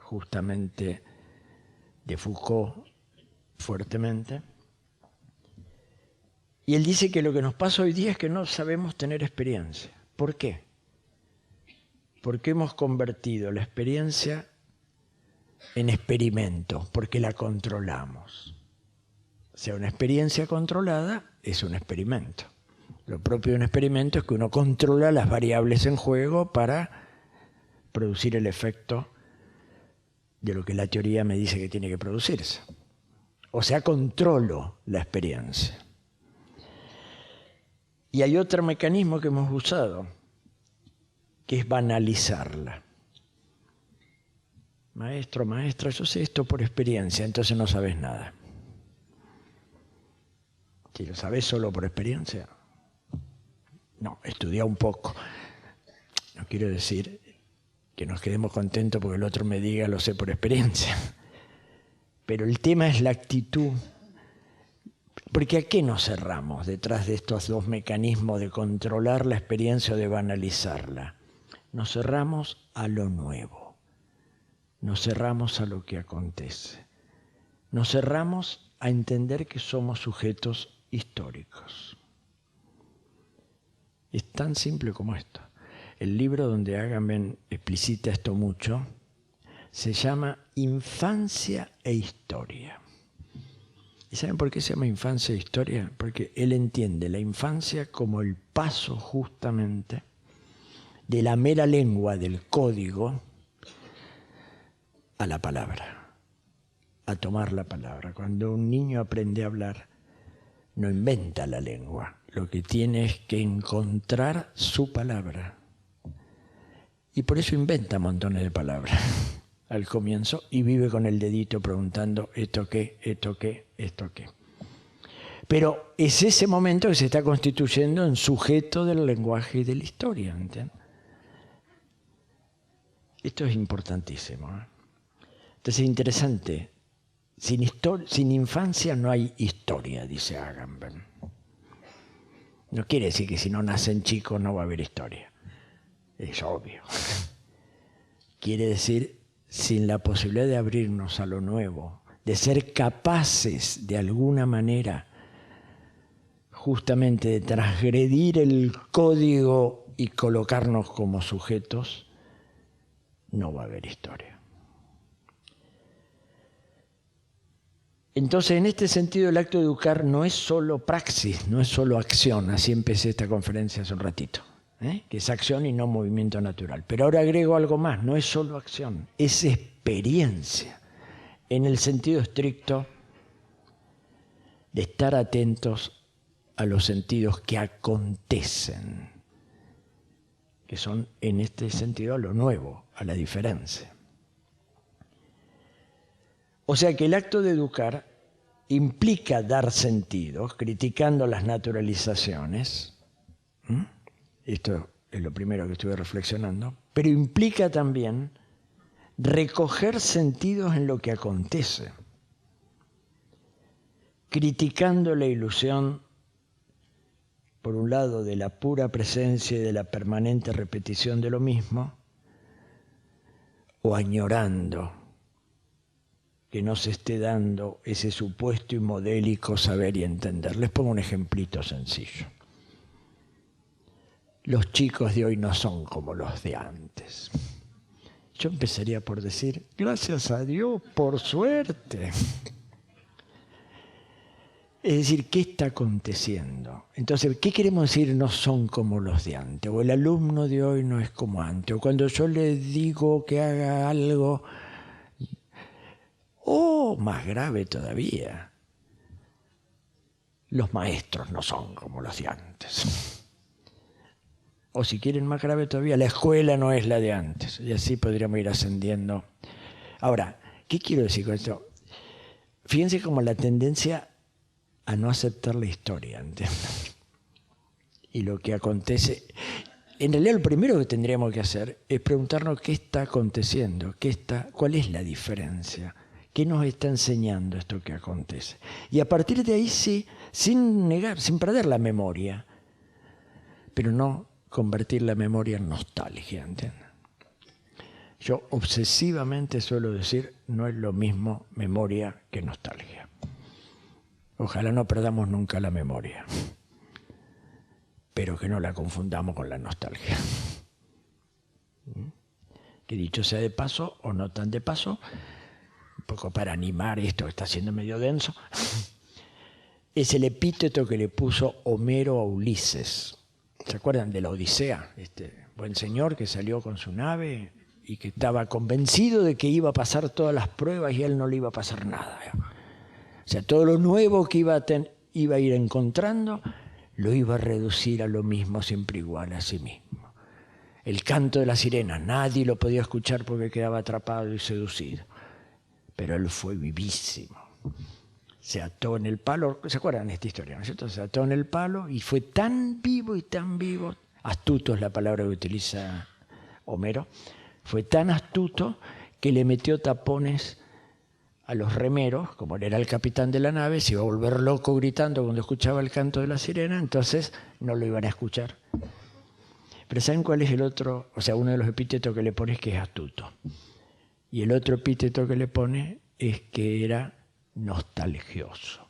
justamente de Foucault fuertemente. Y él dice que lo que nos pasa hoy día es que no sabemos tener experiencia. ¿Por qué? Porque hemos convertido la experiencia en experimento, porque la controlamos. O sea, una experiencia controlada es un experimento. Lo propio de un experimento es que uno controla las variables en juego para producir el efecto de lo que la teoría me dice que tiene que producirse. O sea, controlo la experiencia. Y hay otro mecanismo que hemos usado, que es banalizarla. Maestro, maestra, yo sé esto por experiencia, entonces no sabes nada. Si lo sabes solo por experiencia, no, estudia un poco. No quiero decir que nos quedemos contentos porque el otro me diga lo sé por experiencia. Pero el tema es la actitud. Porque ¿a qué nos cerramos detrás de estos dos mecanismos de controlar la experiencia o de banalizarla? Nos cerramos a lo nuevo. Nos cerramos a lo que acontece. Nos cerramos a entender que somos sujetos históricos. Es tan simple como esto. El libro donde Agamben explicita esto mucho se llama Infancia e Historia. ¿Y saben por qué se llama Infancia e Historia? Porque él entiende la infancia como el paso justamente de la mera lengua, del código, a la palabra, a tomar la palabra. Cuando un niño aprende a hablar, no inventa la lengua, lo que tiene es que encontrar su palabra. Y por eso inventa montones de palabras al comienzo y vive con el dedito preguntando ¿esto qué? ¿Esto qué? ¿Esto qué? Pero es ese momento que se está constituyendo en sujeto del lenguaje y de la historia, ¿entiendes? Esto es importantísimo, ¿eh? Entonces es interesante. Sin infancia no hay historia, dice Agamben. No quiere decir que si no nacen chicos no va a haber historia. Es obvio. Quiere decir sin la posibilidad de abrirnos a lo nuevo, de ser capaces de alguna manera justamente de transgredir el código y colocarnos como sujetos, no va a haber historia. Entonces, en este sentido, el acto de educar no es solo praxis, no es solo acción. Así empecé esta conferencia hace un ratito, que es acción y no movimiento natural. Pero ahora agrego algo más, no es solo acción, es experiencia, en el sentido estricto de estar atentos a los sentidos que acontecen, que son en este sentido a lo nuevo, a la diferencia. O sea que el acto de educar implica dar sentidos, criticando las naturalizaciones. Esto es lo primero que estuve reflexionando. Pero implica también recoger sentidos en lo que acontece, criticando la ilusión, por un lado, de la pura presencia y de la permanente repetición de lo mismo, o añorando que no se esté dando ese supuesto y modélico saber y entender. Les pongo un ejemplito sencillo. Los chicos de hoy no son como los de antes. Yo empezaría por decir, gracias a Dios, por suerte. Es decir, ¿qué está aconteciendo? Entonces, ¿qué queremos decir no son como los de antes? O el alumno de hoy no es como antes. O cuando yo le digo que haga algo, o más grave todavía, los maestros no son como los de antes. O si quieren más grave todavía, la escuela no es la de antes. Y así podríamos ir ascendiendo. Ahora, ¿qué quiero decir con esto? Fíjense cómo la tendencia a no aceptar la historia, ¿entiendes? Y lo que acontece. En realidad lo primero que tendríamos que hacer es preguntarnos qué está aconteciendo, cuál es la diferencia, qué nos está enseñando esto que acontece. Y a partir de ahí sí, sin negar, sin perder la memoria, pero no convertir la memoria en nostalgia, ¿entiendes? Yo obsesivamente suelo decir, no es lo mismo memoria que nostalgia. Ojalá no perdamos nunca la memoria, pero que no la confundamos con la nostalgia. Que dicho sea de paso, o no tan de paso, un poco para animar esto que está siendo medio denso, es el epíteto que le puso Homero a Ulises. ¿Se acuerdan de la Odisea? Este buen señor que salió con su nave y que estaba convencido de que iba a pasar todas las pruebas y a él no le iba a pasar nada. O sea, todo lo nuevo que iba a ir encontrando lo iba a reducir a lo mismo, siempre igual a sí mismo. El canto de la sirena, nadie lo podía escuchar porque quedaba atrapado y seducido. Pero él fue vivísimo. Se ató en el palo, ¿se acuerdan de esta historia? ¿No es cierto? Se ató en el palo y fue tan vivo, astuto es la palabra que utiliza Homero, fue tan astuto que le metió tapones a los remeros, como él era el capitán de la nave, se iba a volver loco gritando cuando escuchaba el canto de la sirena, entonces no lo iban a escuchar. Pero ¿saben cuál es el otro? O sea, uno de los epítetos que le pone es que es astuto. Y el otro epíteto que le pone es que era nostalgioso.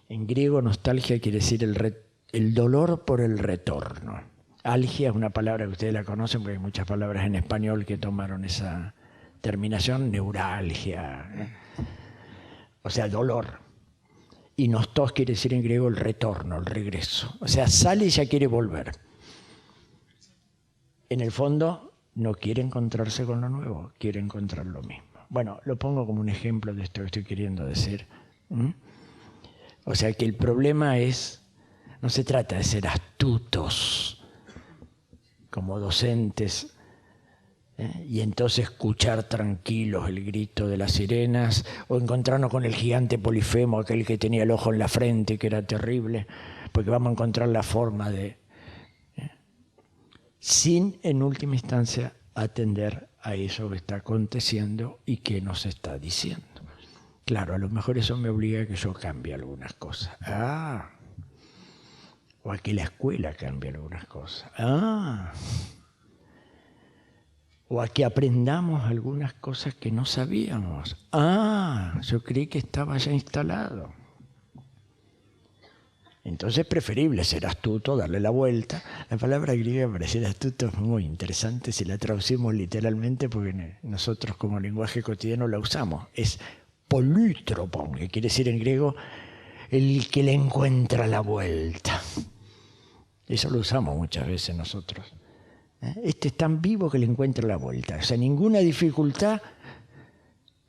En griego, nostalgia quiere decir el dolor por el retorno. Algia es una palabra que ustedes la conocen porque hay muchas palabras en español que tomaron esa terminación, neuralgia, o sea, dolor. Y nostos quiere decir en griego el retorno, el regreso. O sea, sale y ya quiere volver. En el fondo, no quiere encontrarse con lo nuevo, quiere encontrar lo mismo. Bueno, lo pongo como un ejemplo de esto que estoy queriendo decir. O sea, que el problema no se trata de ser astutos como docentes, y entonces escuchar tranquilos el grito de las sirenas o encontrarnos con el gigante Polifemo, aquel que tenía el ojo en la frente, que era terrible, porque vamos a encontrar la forma de... sin, en última instancia, atender a eso que está aconteciendo y que nos está diciendo. Claro, a lo mejor eso me obliga a que yo cambie algunas cosas. O a que la escuela cambie algunas cosas. O a que aprendamos algunas cosas que no sabíamos. Yo creí que estaba ya instalado. Entonces es preferible ser astuto, darle la vuelta. La palabra griega para ser astuto es muy interesante si la traducimos literalmente, porque nosotros como lenguaje cotidiano la usamos. Es polutropon, que quiere decir en griego el que le encuentra la vuelta. Eso lo usamos muchas veces nosotros. Este es tan vivo que le encuentra la vuelta. O sea, ninguna dificultad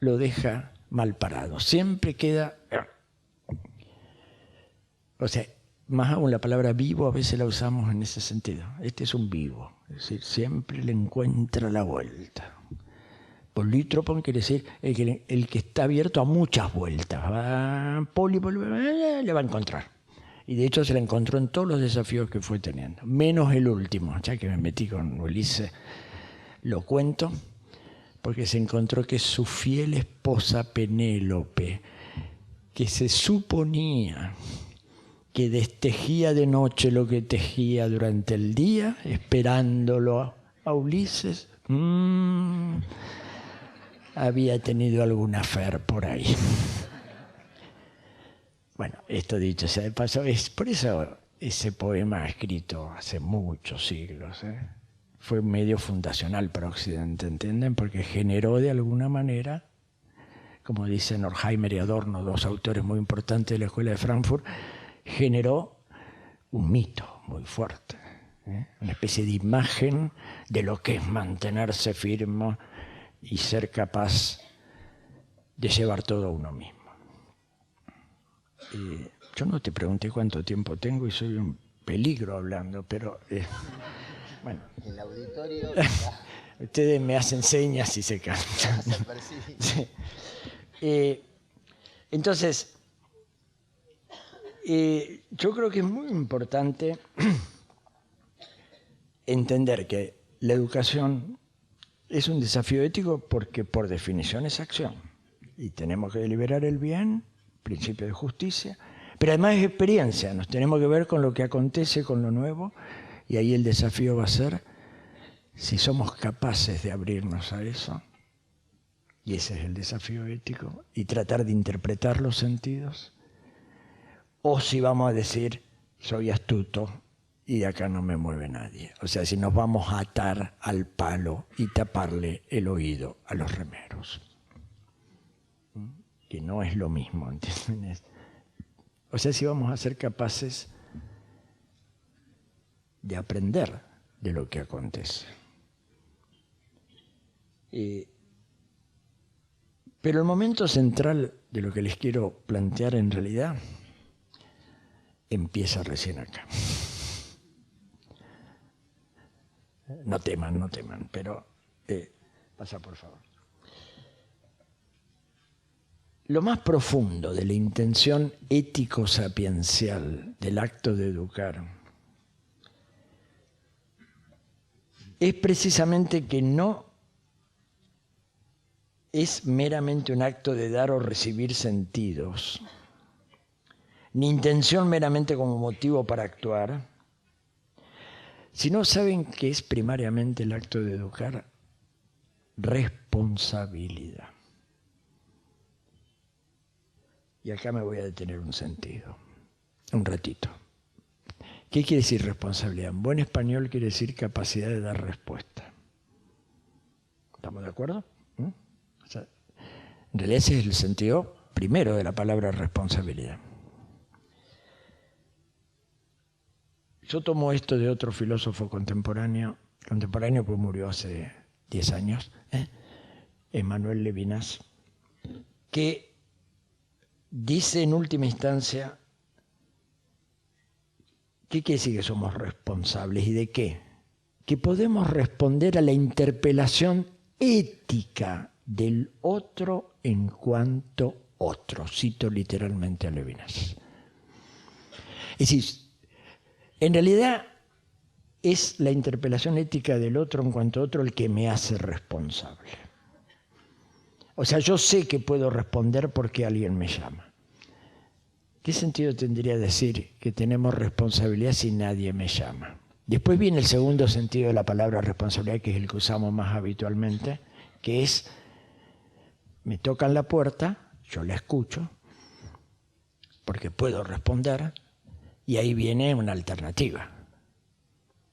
lo deja mal parado. Siempre queda... O sea, más aún la palabra vivo a veces la usamos en ese sentido. Este es un vivo, es decir, siempre le encuentra la vuelta. Polítropon quiere decir el que está abierto a muchas vueltas. Le va a encontrar. Y de hecho se la encontró en todos los desafíos que fue teniendo, menos el último. Ya que me metí con Ulises, lo cuento, porque se encontró que su fiel esposa Penélope, que se suponía que destejía de noche lo que tejía durante el día, esperándolo a Ulises. había tenido algún affair por ahí. Bueno, esto dicho sea de paso, es por eso ese poema escrito hace muchos siglos, fue medio fundacional para Occidente, ¿entienden? Porque generó de alguna manera, como dicen Horkheimer y Adorno, dos autores muy importantes de la Escuela de Frankfurt, generó un mito muy fuerte, una especie de imagen de lo que es mantenerse firme y ser capaz de llevar todo a uno mismo. Yo no te pregunté cuánto tiempo tengo y soy un peligro hablando, pero bueno. El auditorio. Ustedes me hacen señas y se cansan. Sí. Entonces, yo creo que es muy importante entender que la educación es un desafío ético porque por definición es acción. Y tenemos que deliberar el bien, principio de justicia, pero además es experiencia. Nos tenemos que ver con lo que acontece, con lo nuevo, y ahí el desafío va a ser si somos capaces de abrirnos a eso, y ese es el desafío ético, y tratar de interpretar los sentidos, o si vamos a decir, soy astuto y de acá no me mueve nadie. O sea, si nos vamos a atar al palo y taparle el oído a los remeros. Que no es lo mismo, ¿entiendes? O sea, si vamos a ser capaces de aprender de lo que acontece. Pero el momento central de lo que les quiero plantear en realidad empieza recién acá. No teman, pero pasa por favor. Lo más profundo de la intención ético-sapiencial del acto de educar es precisamente que no es meramente un acto de dar o recibir sentidos, ni intención meramente como motivo para actuar, sino saben que es primariamente el acto de educar responsabilidad. Y acá me voy a detener un sentido, un ratito. ¿Qué quiere decir responsabilidad? En buen español quiere decir capacidad de dar respuesta. ¿Estamos de acuerdo? O sea, en realidad ese es el sentido primero de la palabra responsabilidad. Yo tomo esto de otro filósofo contemporáneo pues murió hace 10 años, Emmanuel Levinas, que dice en última instancia, ¿qué quiere decir que somos responsables y de qué? Que podemos responder a la interpelación ética del otro en cuanto otro. Cito literalmente a Levinas. Es decir, en realidad es la interpelación ética del otro en cuanto a otro el que me hace responsable. O sea, yo sé que puedo responder porque alguien me llama. ¿Qué sentido tendría decir que tenemos responsabilidad si nadie me llama? Después viene el segundo sentido de la palabra responsabilidad, que es el que usamos más habitualmente, que es, me tocan la puerta, yo la escucho, porque puedo responder, y ahí viene una alternativa.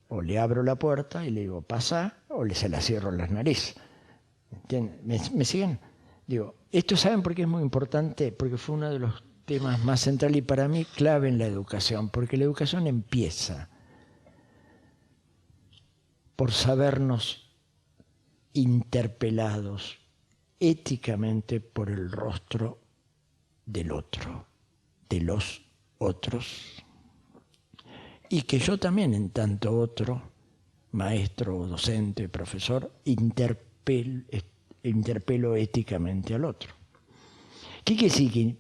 O le abro la puerta y le digo, pasa, o se la cierro en las narices. ¿Me siguen? Digo, esto ¿saben por qué es muy importante? Porque fue uno de los temas más centrales y para mí clave en la educación, porque la educación empieza por sabernos interpelados éticamente por el rostro del otro, de los otros, y que yo también en tanto otro, maestro, docente, profesor, interpelo éticamente al otro. ¿Qué quiere decir que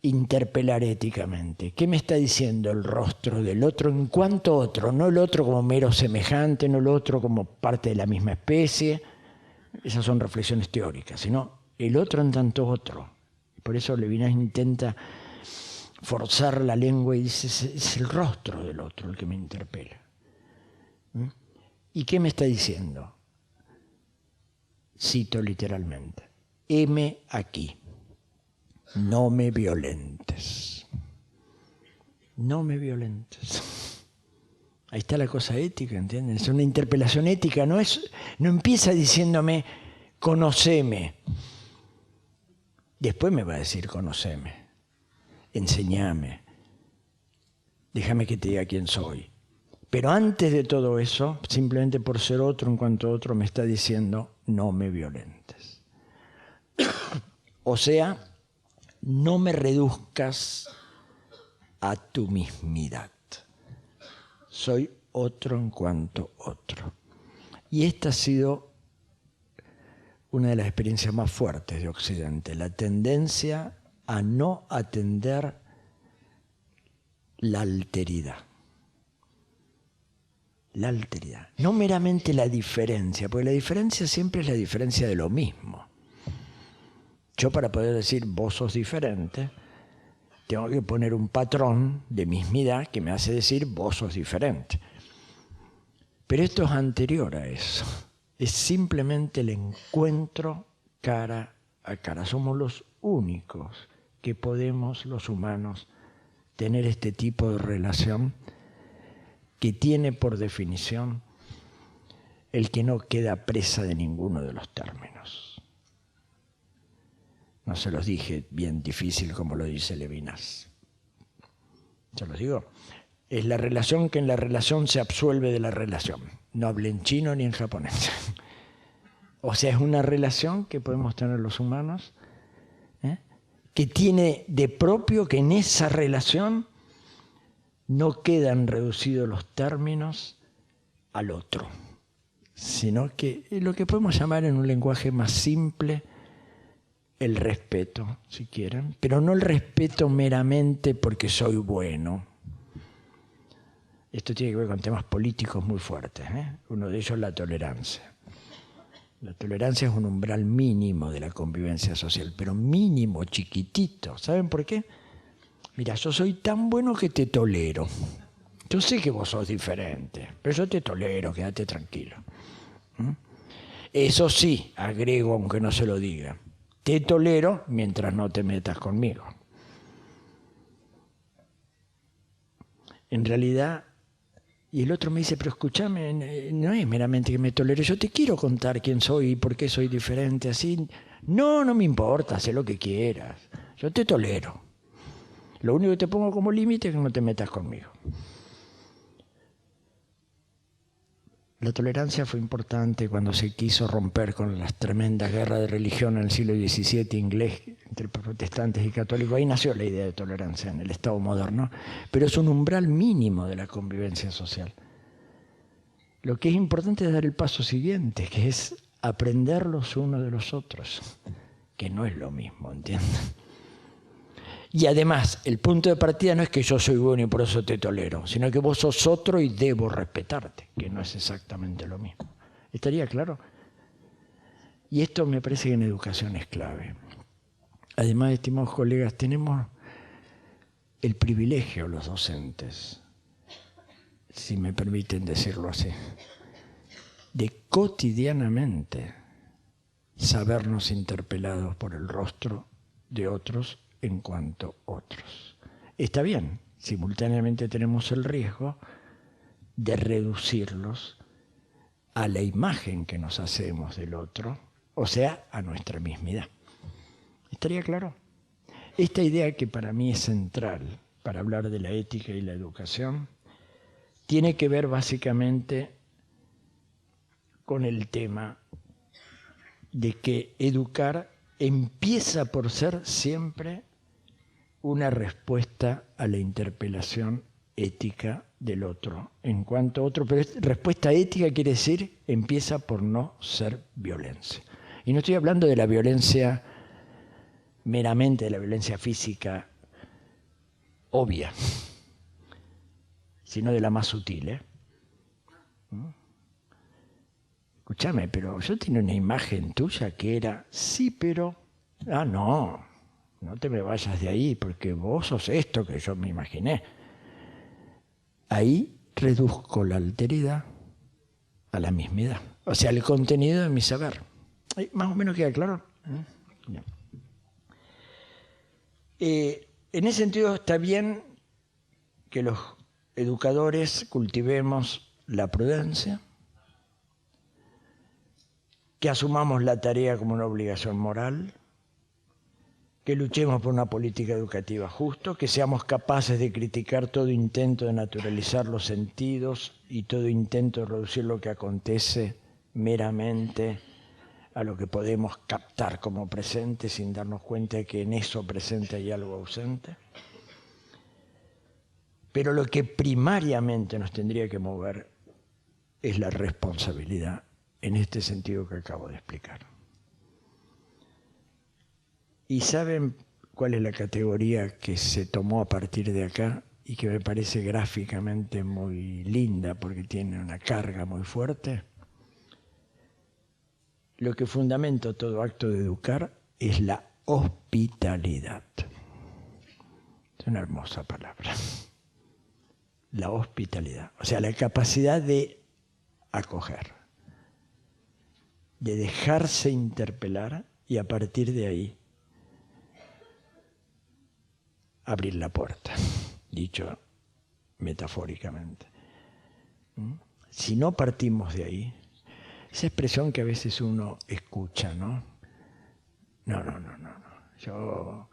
interpelar éticamente? ¿Qué me está diciendo el rostro del otro en cuanto otro? No el otro como mero semejante, no el otro como parte de la misma especie. Esas son reflexiones teóricas, sino el otro en tanto otro. Por eso Levinas intenta forzar la lengua y dice, es el rostro del otro el que me interpela. ¿Y qué me está diciendo? cito literalmente, heme aquí, no me violentes. No me violentes. Ahí está la cosa ética, ¿entienden? Es una interpelación ética, no empieza diciéndome, conoceme. Después me va a decir, conoceme, enséñame, déjame que te diga quién soy. Pero antes de todo eso, simplemente por ser otro en cuanto a otro, me está diciendo, no me violentes. O sea, no me reduzcas a tu mismidad. Soy otro en cuanto otro. Y esta ha sido una de las experiencias más fuertes de Occidente, la tendencia a no atender la alteridad. La alteridad. No meramente la diferencia, porque la diferencia siempre es la diferencia de lo mismo. Yo para poder decir vos sos diferente, tengo que poner un patrón de mismidad que me hace decir vos sos diferente. Pero esto es anterior a eso. Es simplemente el encuentro cara a cara. Somos los únicos que podemos, los humanos, tener este tipo de relación que tiene por definición el que no queda presa de ninguno de los términos. No se los dije bien difícil como lo dice Levinas. Se los digo. Es la relación que en la relación se absuelve de la relación. No hablé en chino ni en japonés. O sea, es una relación que podemos tener los humanos, que tiene de propio que en esa relación no quedan reducidos los términos al otro, sino que lo que podemos llamar en un lenguaje más simple el respeto, si quieren, pero no el respeto meramente porque soy bueno. Esto tiene que ver con temas políticos muy fuertes, Uno de ellos la tolerancia. La tolerancia es un umbral mínimo de la convivencia social, pero mínimo, chiquitito. ¿Saben por qué? Mira, yo soy tan bueno que te tolero. Yo sé que vos sos diferente, pero yo te tolero, quédate tranquilo. Eso sí, agrego aunque no se lo diga, te tolero mientras no te metas conmigo. En realidad, y el otro me dice, pero escúchame, no es meramente que me tolere, yo te quiero contar quién soy y por qué soy diferente así. No, no me importa, haz lo que quieras, yo te tolero. Lo único que te pongo como límite es que no te metas conmigo. La tolerancia fue importante cuando se quiso romper con las tremendas guerras de religión en el siglo XVII inglés entre protestantes y católicos. Ahí nació la idea de tolerancia en el Estado moderno, pero es un umbral mínimo de la convivencia social. Lo que es importante es dar el paso siguiente, que es aprender los unos de los otros, que no es lo mismo, ¿entienden? Y además, el punto de partida no es que yo soy bueno y por eso te tolero, sino que vos sos otro y debo respetarte, que no es exactamente lo mismo. ¿Estaría claro? Y esto me parece que en educación es clave. Además, estimados colegas, tenemos el privilegio, los docentes, si me permiten decirlo así, de cotidianamente sabernos interpelados por el rostro de otros en cuanto otros. Está bien, simultáneamente tenemos el riesgo de reducirlos a la imagen que nos hacemos del otro, o sea, a nuestra mismidad. ¿Estaría claro? Esta idea que para mí es central para hablar de la ética y la educación tiene que ver básicamente con el tema de que educar empieza por ser siempre una respuesta a la interpelación ética del otro en cuanto a otro, pero respuesta ética quiere decir empieza por no ser violencia. Y no estoy hablando de la violencia meramente, de la violencia física obvia, sino de la más sutil. Escúchame, pero yo tenía una imagen tuya que era, sí, pero, no te me vayas de ahí, porque vos sos esto que yo me imaginé. Ahí reduzco la alteridad a la mismidad, o sea, el contenido de mi saber. ¿Más o menos queda claro? En ese sentido está bien que los educadores cultivemos la prudencia, que asumamos la tarea como una obligación moral, que luchemos por una política educativa justa, que seamos capaces de criticar todo intento de naturalizar los sentidos y todo intento de reducir lo que acontece meramente a lo que podemos captar como presente sin darnos cuenta de que en eso presente hay algo ausente. Pero lo que primariamente nos tendría que mover es la responsabilidad en este sentido que acabo de explicar. ¿Y saben cuál es la categoría que se tomó a partir de acá y que me parece gráficamente muy linda porque tiene una carga muy fuerte? Lo que fundamenta todo acto de educar es la hospitalidad. Es una hermosa palabra. La hospitalidad, o sea, la capacidad de acoger, de dejarse interpelar y a partir de ahí abrir la puerta, dicho metafóricamente. Si no partimos de ahí, esa expresión que a veces uno escucha, ¿no? No, yo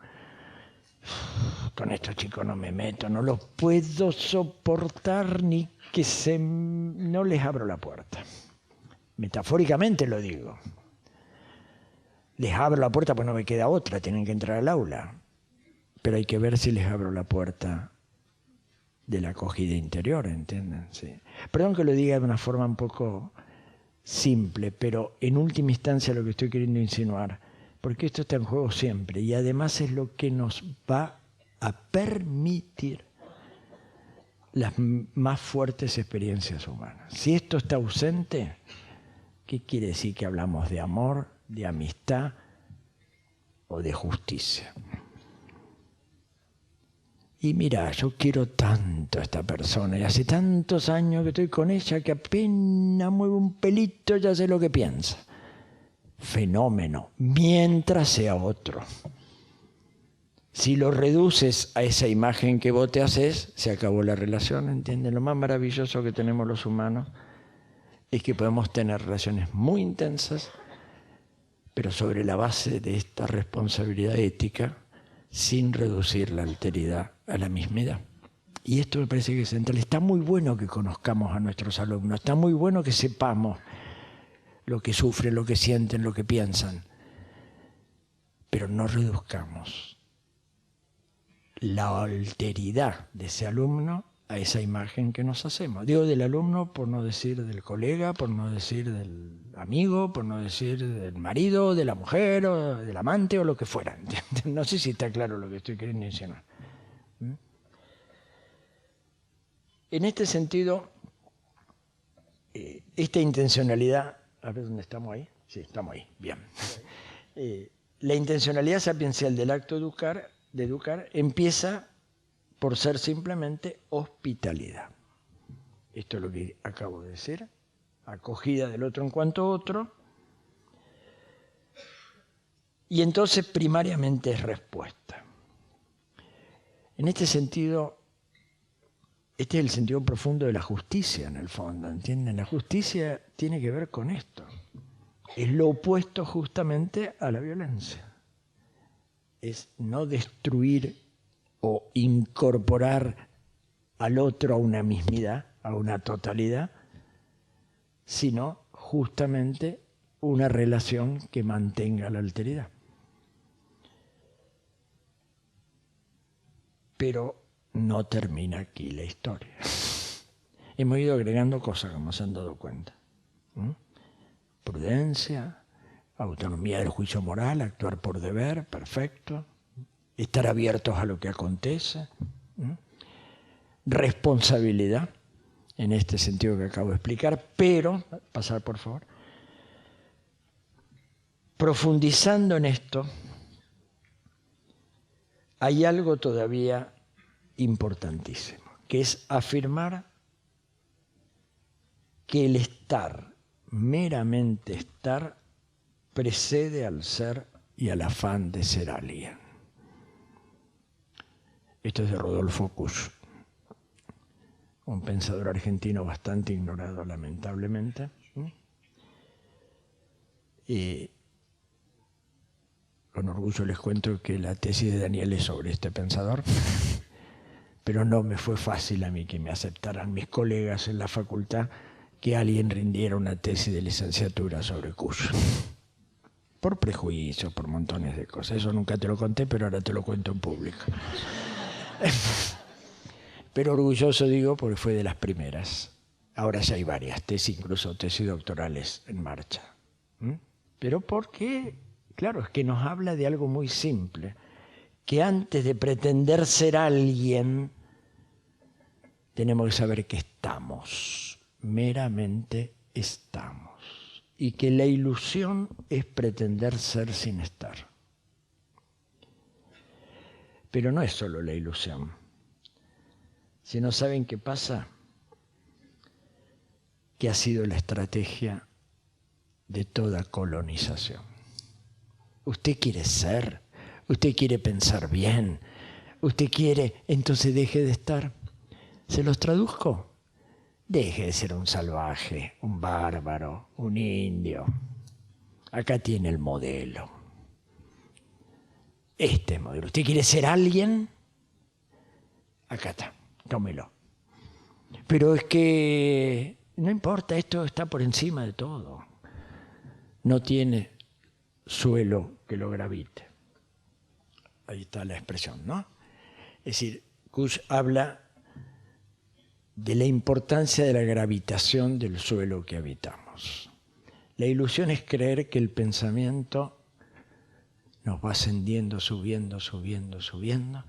con estos chicos no me meto, no los puedo soportar ni que no les abro la puerta. Metafóricamente lo digo. Les abro la puerta pues no me queda otra, tienen que entrar al aula. Pero hay que ver si les abro la puerta de la acogida interior, ¿entienden? Sí. Perdón que lo diga de una forma un poco simple, pero en última instancia lo que estoy queriendo insinuar, porque esto está en juego siempre y además es lo que nos va a permitir las más fuertes experiencias humanas. Si esto está ausente, ¿qué quiere decir? Que hablamos de amor, de amistad o de justicia. Y mira, yo quiero tanto a esta persona y hace tantos años que estoy con ella que apenas mueve un pelito ya sé lo que piensa. Fenómeno, mientras sea otro. Si lo reduces a esa imagen que vos te haces, se acabó la relación, ¿entiendes? Lo más maravilloso que tenemos los humanos es que podemos tener relaciones muy intensas, pero sobre la base de esta responsabilidad ética, sin reducir la alteridad a la mismidad. Y esto me parece que es central. Está muy bueno que conozcamos a nuestros alumnos, está muy bueno que sepamos lo que sufren, lo que sienten, lo que piensan, pero no reduzcamos la alteridad de ese alumno a esa imagen que nos hacemos. Digo del alumno por no decir del colega, por no decir del amigo, por no decir del marido, de la mujer, o del amante o lo que fuera. No sé si está claro lo que estoy queriendo insinuar. En este sentido, esta intencionalidad, a ver dónde estamos ahí. Sí, estamos ahí, bien. La intencionalidad sapiencial del acto de educar empieza por ser simplemente hospitalidad. Esto es lo que acabo de decir, acogida del otro en cuanto a otro, y entonces primariamente es respuesta. En este sentido, este es el sentido profundo de la justicia en el fondo, ¿entienden? La justicia tiene que ver con esto, es lo opuesto justamente a la violencia, es no destruir o incorporar al otro a una mismidad, a una totalidad, sino justamente una relación que mantenga la alteridad. Pero no termina aquí la historia. Hemos ido agregando cosas, como se han dado cuenta. Prudencia, autonomía del juicio moral, actuar por deber, perfecto. Estar abiertos a lo que acontece. Responsabilidad, en este sentido que acabo de explicar, pero, pasar por favor, profundizando en esto, hay algo todavía importantísimo, que es afirmar que el estar, meramente estar, precede al ser y al afán de ser alguien. Esto es de Rodolfo Kusch, un pensador argentino bastante ignorado, lamentablemente. Y con orgullo les cuento que la tesis de Daniel es sobre este pensador, pero no me fue fácil a mí que me aceptaran mis colegas en la facultad que alguien rindiera una tesis de licenciatura sobre Kusch. Por prejuicios, por montones de cosas. Eso nunca te lo conté, pero ahora te lo cuento en público. Pero orgulloso digo porque fue de las primeras. Ahora ya hay varias tesis, incluso tesis doctorales en marcha. Pero porque, claro, es que nos habla de algo muy simple, que antes de pretender ser alguien, tenemos que saber que estamos, meramente estamos. Y que la ilusión es pretender ser sin estar. Pero no es solo la ilusión. Si no saben qué pasa, que ha sido la estrategia de toda colonización. Usted quiere ser, usted quiere pensar bien, usted quiere, entonces deje de estar. ¿Se los traduzco? Deje de ser un salvaje, un bárbaro, un indio. Acá tiene el modelo. Este modelo. ¿Usted quiere ser alguien? Acá está, tómelo. Pero es que no importa, esto está por encima de todo. No tiene suelo que lo gravite. Ahí está la expresión, ¿no? Es decir, Kusch habla de la importancia de la gravitación del suelo que habitamos. La ilusión es creer que el pensamiento nos va ascendiendo, subiendo, subiendo, subiendo.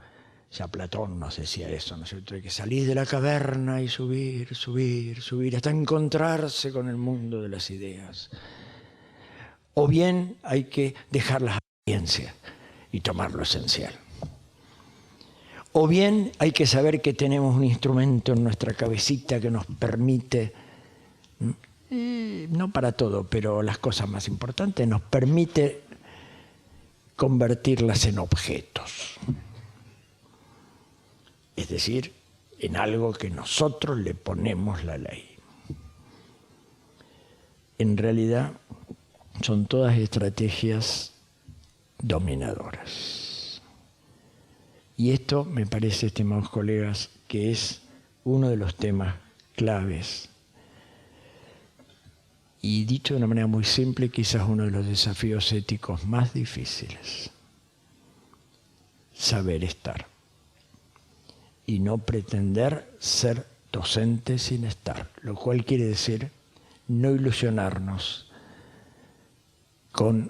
Ya Platón nos decía eso, ¿no es cierto? Hay que salir de la caverna y subir, subir, subir, hasta encontrarse con el mundo de las ideas. O bien hay que dejar las apariencias y tomar lo esencial. O bien hay que saber que tenemos un instrumento en nuestra cabecita que nos permite, no para todo, pero las cosas más importantes, nos permite convertirlas en objetos. Es decir, en algo que nosotros le ponemos la ley. En realidad, son todas estrategias dominadoras. Y esto me parece, estimados colegas, que es uno de los temas claves. Y dicho de una manera muy simple, quizás uno de los desafíos éticos más difíciles. Saber estar. Y no pretender ser docente sin estar. Lo cual quiere decir no ilusionarnos con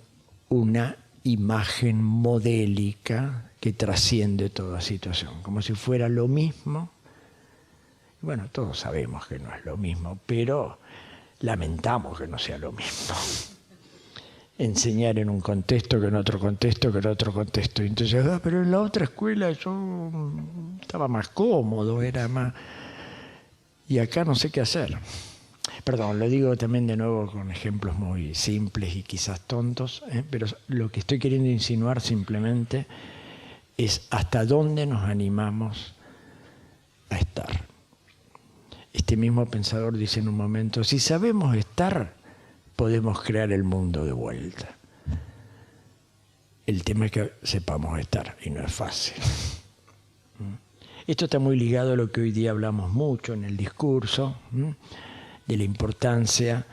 una imagen modélica que trasciende toda situación, como si fuera lo mismo. Bueno, todos sabemos que no es lo mismo, pero lamentamos que no sea lo mismo. Enseñar en un contexto que en otro contexto que en otro contexto. Entonces, pero en la otra escuela yo estaba más cómodo, era más... Y acá no sé qué hacer. Perdón, lo digo también de nuevo con ejemplos muy simples y quizás tontos, pero lo que estoy queriendo insinuar simplemente es hasta dónde nos animamos a estar. Este mismo pensador dice en un momento, si sabemos estar, podemos crear el mundo de vuelta. El tema es que sepamos estar, y no es fácil. Esto está muy ligado a lo que hoy día hablamos mucho en el discurso, de la importancia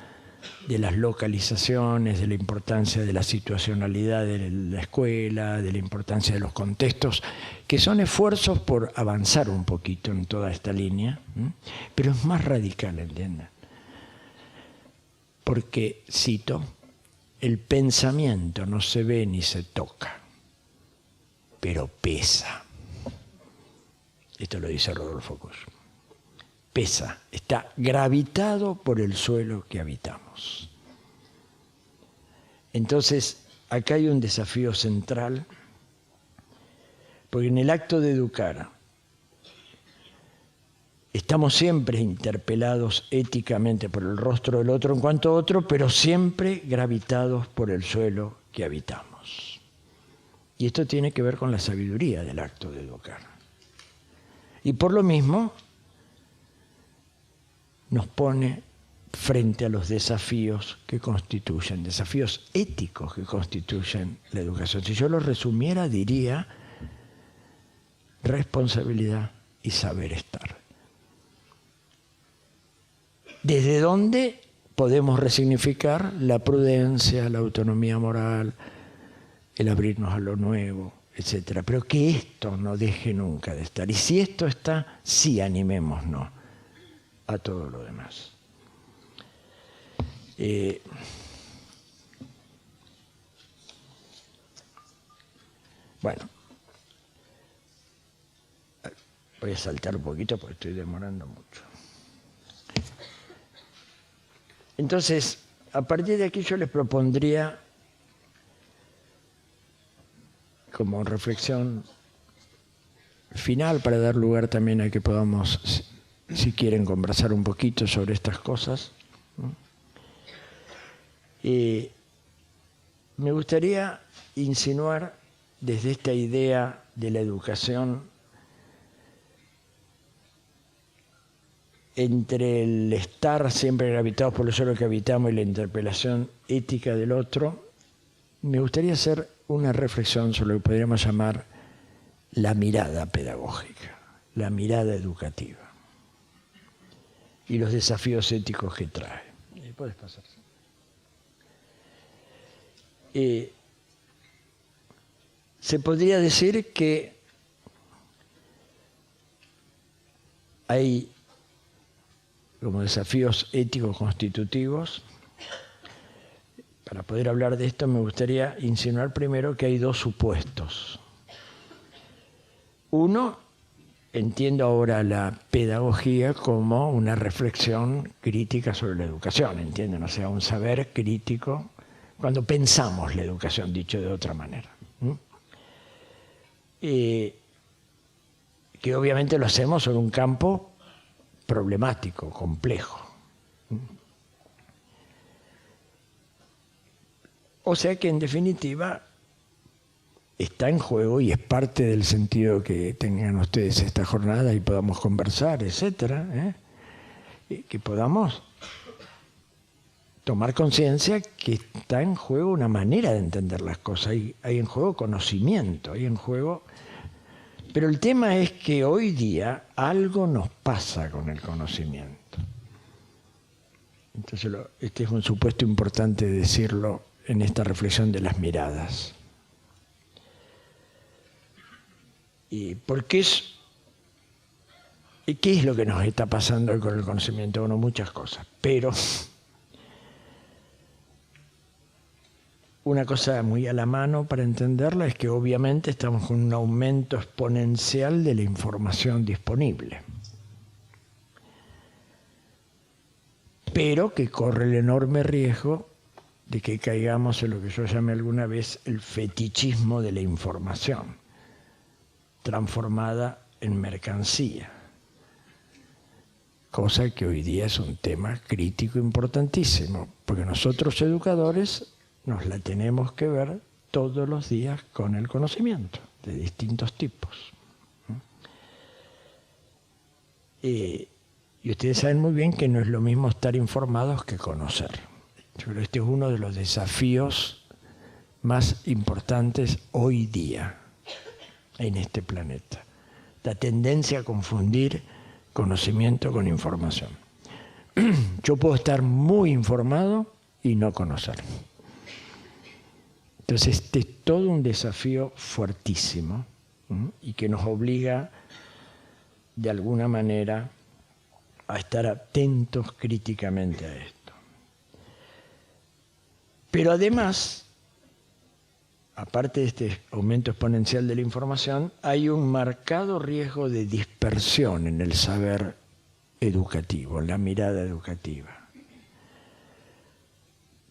de las localizaciones, de la importancia de la situacionalidad de la escuela, de la importancia de los contextos, que son esfuerzos por avanzar un poquito en toda esta línea, pero es más radical, ¿entienden? Porque, cito, el pensamiento no se ve ni se toca, pero pesa. Esto lo dice Rodolfo Kusch. Pesa, está gravitado por el suelo que habitamos. Entonces, acá hay un desafío central, porque en el acto de educar Estamos siempre interpelados éticamente por el rostro del otro en cuanto a otro, pero siempre gravitados por el suelo que habitamos. Y esto tiene que ver con la sabiduría del acto de educar. Y por lo mismo nos pone frente a los desafíos que constituyen, desafíos éticos que constituyen la educación. Si yo lo resumiera, diría responsabilidad y saber estar. ¿Desde dónde podemos resignificar la prudencia, la autonomía moral, el abrirnos a lo nuevo, etcétera? Pero que esto no deje nunca de estar. Y si esto está, sí animémonos a todo lo demás. Bueno, voy a saltar un poquito porque estoy demorando mucho. Entonces, a partir de aquí yo les propondría, como reflexión final, para dar lugar también a que podamos, si quieren, conversar un poquito sobre estas cosas, me gustaría insinuar desde esta idea de la educación entre el estar siempre gravitados por lo solo que habitamos y la interpelación ética del otro, me gustaría hacer una reflexión sobre lo que podríamos llamar la mirada pedagógica, la mirada educativa y los desafíos éticos que trae. ¿Puedes pasar? Se podría decir que hay como desafíos éticos constitutivos. Para poder hablar de esto me gustaría insinuar primero que hay dos supuestos. Uno, entiendo ahora la pedagogía como una reflexión crítica sobre la educación, ¿entienden? O sea, un saber crítico cuando pensamos la educación, dicho de otra manera. Que obviamente lo hacemos sobre un campo problemático, complejo. O sea que en definitiva está en juego y es parte del sentido que tengan ustedes esta jornada y podamos conversar, etcétera, que podamos tomar conciencia que está en juego una manera de entender las cosas, hay en juego conocimiento, hay en juego. Pero el tema es que hoy día algo nos pasa con el conocimiento. Entonces, este es un supuesto importante decirlo en esta reflexión de las miradas. ¿Y qué es lo que nos está pasando con el conocimiento? Bueno, muchas cosas, pero una cosa muy a la mano para entenderla es que obviamente estamos con un aumento exponencial de la información disponible, pero que corre el enorme riesgo de que caigamos en lo que yo llamé alguna vez el fetichismo de la información, transformada en mercancía, cosa que hoy día es un tema crítico importantísimo, porque nosotros educadores nos la tenemos que ver todos los días con el conocimiento de distintos tipos. Y ustedes saben muy bien que no es lo mismo estar informados que conocer. Yo creo que este es uno de los desafíos más importantes hoy día en este planeta. La tendencia a confundir conocimiento con información. Yo puedo estar muy informado y no conocer. Entonces, este es todo un desafío fuertísimo y que nos obliga, de alguna manera, a estar atentos críticamente a esto. Pero además, aparte de este aumento exponencial de la información, hay un marcado riesgo de dispersión en el saber educativo, en la mirada educativa,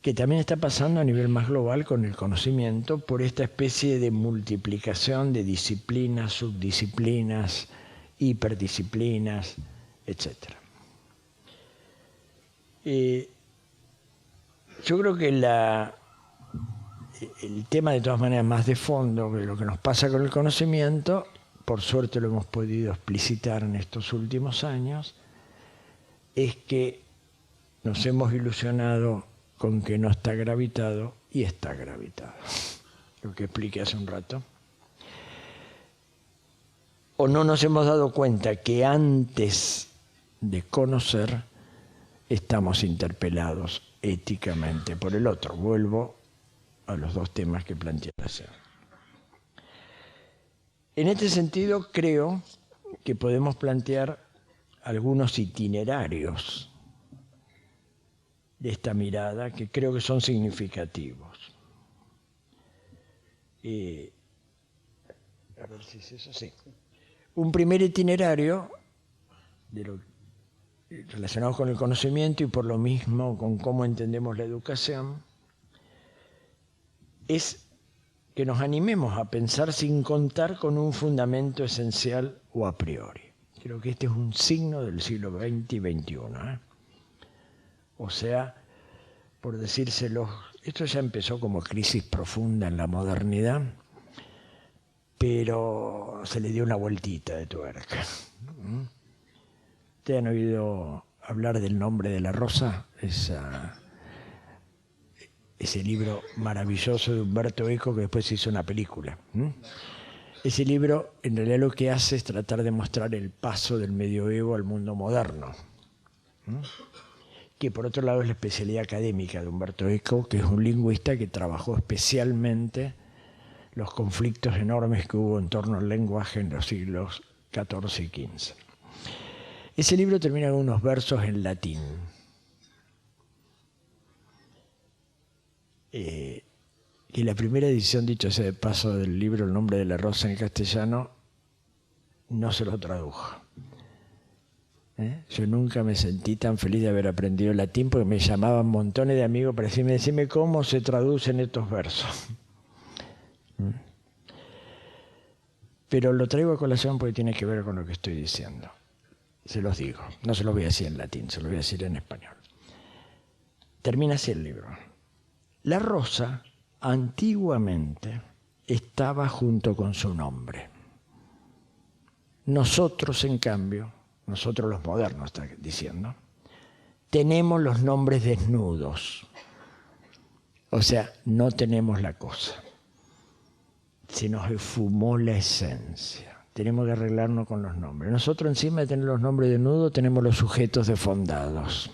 que también está pasando a nivel más global con el conocimiento por esta especie de multiplicación de disciplinas, subdisciplinas, hiperdisciplinas, etc. Yo creo que el tema, de todas maneras, más de fondo, que lo que nos pasa con el conocimiento, por suerte lo hemos podido explicitar en estos últimos años, es que nos hemos ilusionado con que no está gravitado y está gravitado. Lo que expliqué hace un rato. O no nos hemos dado cuenta que antes de conocer estamos interpelados éticamente por el otro. Vuelvo a los dos temas que planteé ayer. En este sentido, creo que podemos plantear algunos itinerarios de esta mirada que creo que son significativos. A ver si es eso, sí. Un primer itinerario relacionado con el conocimiento y por lo mismo con cómo entendemos la educación es que nos animemos a pensar sin contar con un fundamento esencial o a priori. Creo que este es un signo del siglo XX y XXI. O sea, por decírselo, esto ya empezó como crisis profunda en la modernidad, pero se le dio una vueltita de tuerca. ¿Ustedes han oído hablar del Nombre de la Rosa? Ese libro maravilloso de Umberto Eco que después se hizo una película. Ese libro en realidad lo que hace es tratar de mostrar el paso del medioevo al mundo moderno. Que por otro lado es la especialidad académica de Umberto Eco, que es un lingüista que trabajó especialmente los conflictos enormes que hubo en torno al lenguaje en los siglos XIV y XV. Ese libro termina con unos versos en latín. Y la primera edición, dicho sea de paso, del libro El Nombre de la Rosa en castellano, no se lo tradujo. Yo nunca me sentí tan feliz de haber aprendido latín porque me llamaban montones de amigos para decirme cómo se traducen estos versos. Pero lo traigo a colación porque tiene que ver con lo que estoy diciendo. Se los digo, no se los voy a decir en latín, se los voy a decir en español. Termina así el libro. La rosa antiguamente estaba junto con su nombre. Nosotros, en cambio, nosotros los modernos, está diciendo, tenemos los nombres desnudos. O sea, no tenemos la cosa. Se nos esfumó la esencia. Tenemos que arreglarnos con los nombres. Nosotros, encima de tener los nombres desnudos, tenemos los sujetos defondados.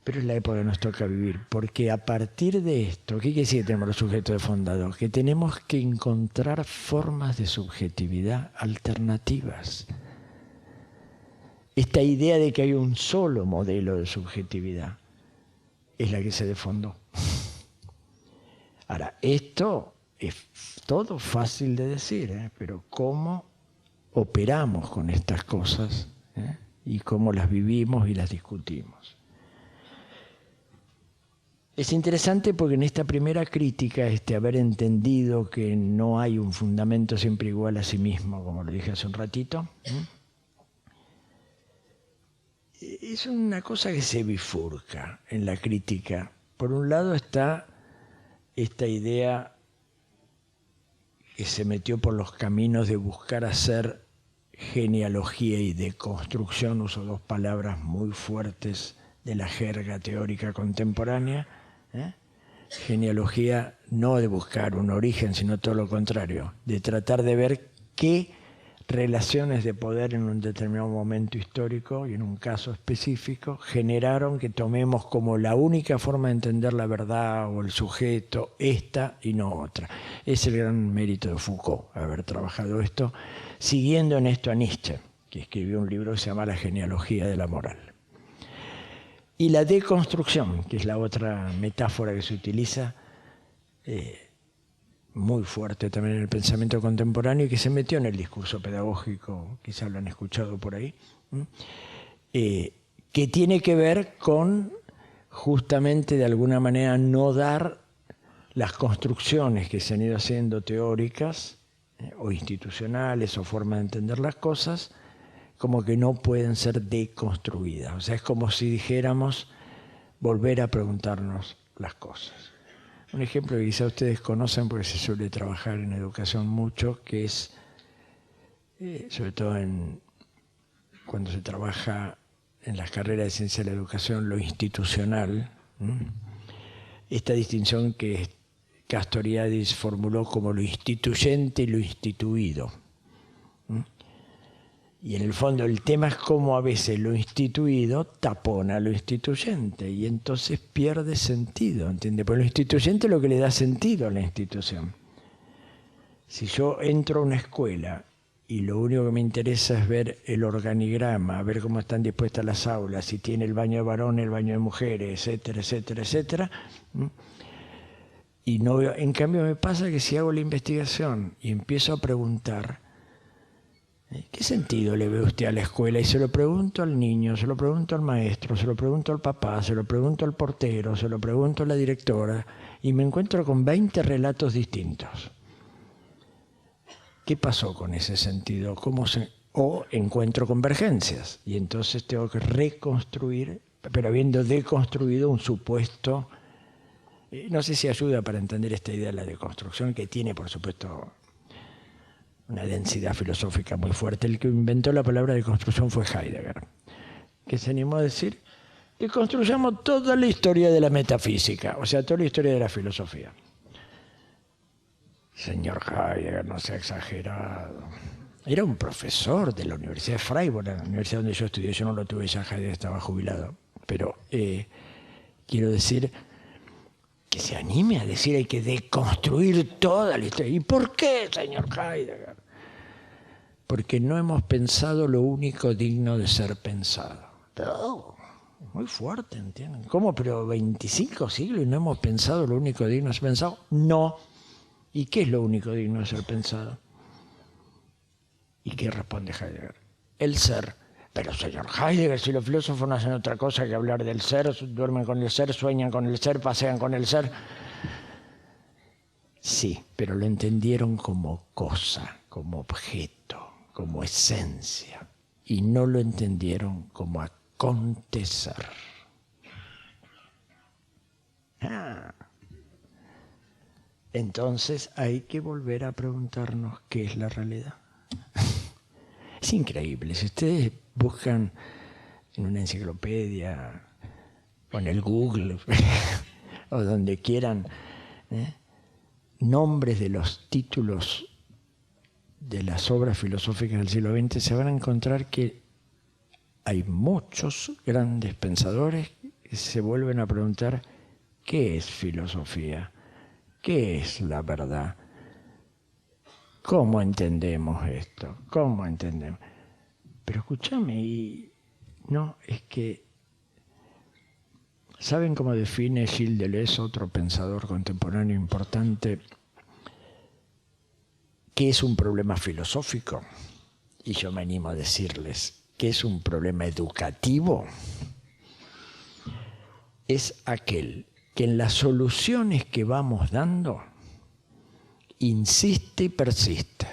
Pero es la época que nos toca vivir, porque a partir de esto, ¿qué quiere decir que tenemos los sujetos defondados? Que tenemos que encontrar formas de subjetividad alternativas. Esta idea de que hay un solo modelo de subjetividad es la que se desfondó. Ahora, esto es todo fácil de decir, pero ¿cómo operamos con estas cosas? Y cómo las vivimos y las discutimos. Es interesante porque en esta primera crítica, haber entendido que no hay un fundamento siempre igual a sí mismo, como lo dije hace un ratito, es una cosa que se bifurca en la crítica. Por un lado está esta idea que se metió por los caminos de buscar hacer genealogía y deconstrucción, uso dos palabras muy fuertes de la jerga teórica contemporánea. Genealogía no de buscar un origen, sino todo lo contrario, de tratar de ver qué relaciones de poder en un determinado momento histórico y en un caso específico generaron que tomemos como la única forma de entender la verdad o el sujeto esta y no otra. Es el gran mérito de Foucault, haber trabajado esto, siguiendo en esto a Nietzsche, que escribió un libro que se llama La genealogía de la moral. Y la deconstrucción, que es la otra metáfora que se utiliza, muy fuerte también en el pensamiento contemporáneo y que se metió en el discurso pedagógico, quizá lo han escuchado por ahí, que tiene que ver con justamente de alguna manera no dar las construcciones que se han ido haciendo teóricas o institucionales o formas de entender las cosas como que no pueden ser deconstruidas. O sea, es como si dijéramos volver a preguntarnos las cosas. Un ejemplo que quizá ustedes conocen porque se suele trabajar en educación mucho, que es, sobre todo cuando se trabaja en las carreras de ciencia de la educación, lo institucional, esta distinción que Castoriadis formuló como lo instituyente y lo instituido. Y en el fondo el tema es cómo a veces lo instituido tapona lo instituyente y entonces pierde sentido, ¿entiende? Porque lo instituyente es lo que le da sentido a la institución. Si yo entro a una escuela y lo único que me interesa es ver el organigrama, ver cómo están dispuestas las aulas, si tiene el baño de varones, el baño de mujeres, etcétera, etcétera, etcétera, y no veo, en cambio me pasa que si hago la investigación y empiezo a preguntar, ¿qué sentido le ve usted a la escuela? Y se lo pregunto al niño, se lo pregunto al maestro, se lo pregunto al papá, se lo pregunto al portero, se lo pregunto a la directora, y me encuentro con 20 relatos distintos. ¿Qué pasó con ese sentido? O encuentro convergencias, y entonces tengo que reconstruir, pero habiendo deconstruido un supuesto. No sé si ayuda para entender esta idea de la deconstrucción, que tiene, por supuesto, una densidad filosófica muy fuerte. El que inventó la palabra deconstrucción fue Heidegger, que se animó a decir que construyamos toda la historia de la metafísica, o sea, toda la historia de la filosofía. Señor Heidegger, no sea exagerado. Era un profesor de la Universidad de Freiburg, la universidad donde yo estudié. Yo no lo tuve, ya Heidegger estaba jubilado. Pero quiero decir que se anime a decir hay que deconstruir toda la historia. ¿Y por qué, señor Heidegger? Porque no hemos pensado lo único digno de ser pensado. Pero, muy fuerte, ¿entienden? ¿Cómo? Pero 25 siglos y no hemos pensado lo único digno de ser pensado. No. ¿Y qué es lo único digno de ser pensado? ¿Y qué responde Heidegger? El ser. Pero, señor Heidegger, si los filósofos no hacen otra cosa que hablar del ser, duermen con el ser, sueñan con el ser, pasean con el ser. Sí, pero lo entendieron como cosa, como objeto, como esencia, y no lo entendieron como acontecer. Entonces hay que volver a preguntarnos qué es la realidad. Es increíble. Si ustedes buscan en una enciclopedia o en el Google o donde quieran nombres de los títulos de las obras filosóficas del siglo XX, se van a encontrar que hay muchos grandes pensadores que se vuelven a preguntar ¿qué es filosofía? ¿Qué es la verdad? ¿Cómo entendemos esto? ¿Cómo entendemos? Pero escúchame, no, es que ¿saben cómo define Gilles Deleuze, otro pensador contemporáneo importante, qué es un problema filosófico? Y yo me animo a decirles que es un problema educativo. Es aquel que en las soluciones que vamos dando insiste y persiste.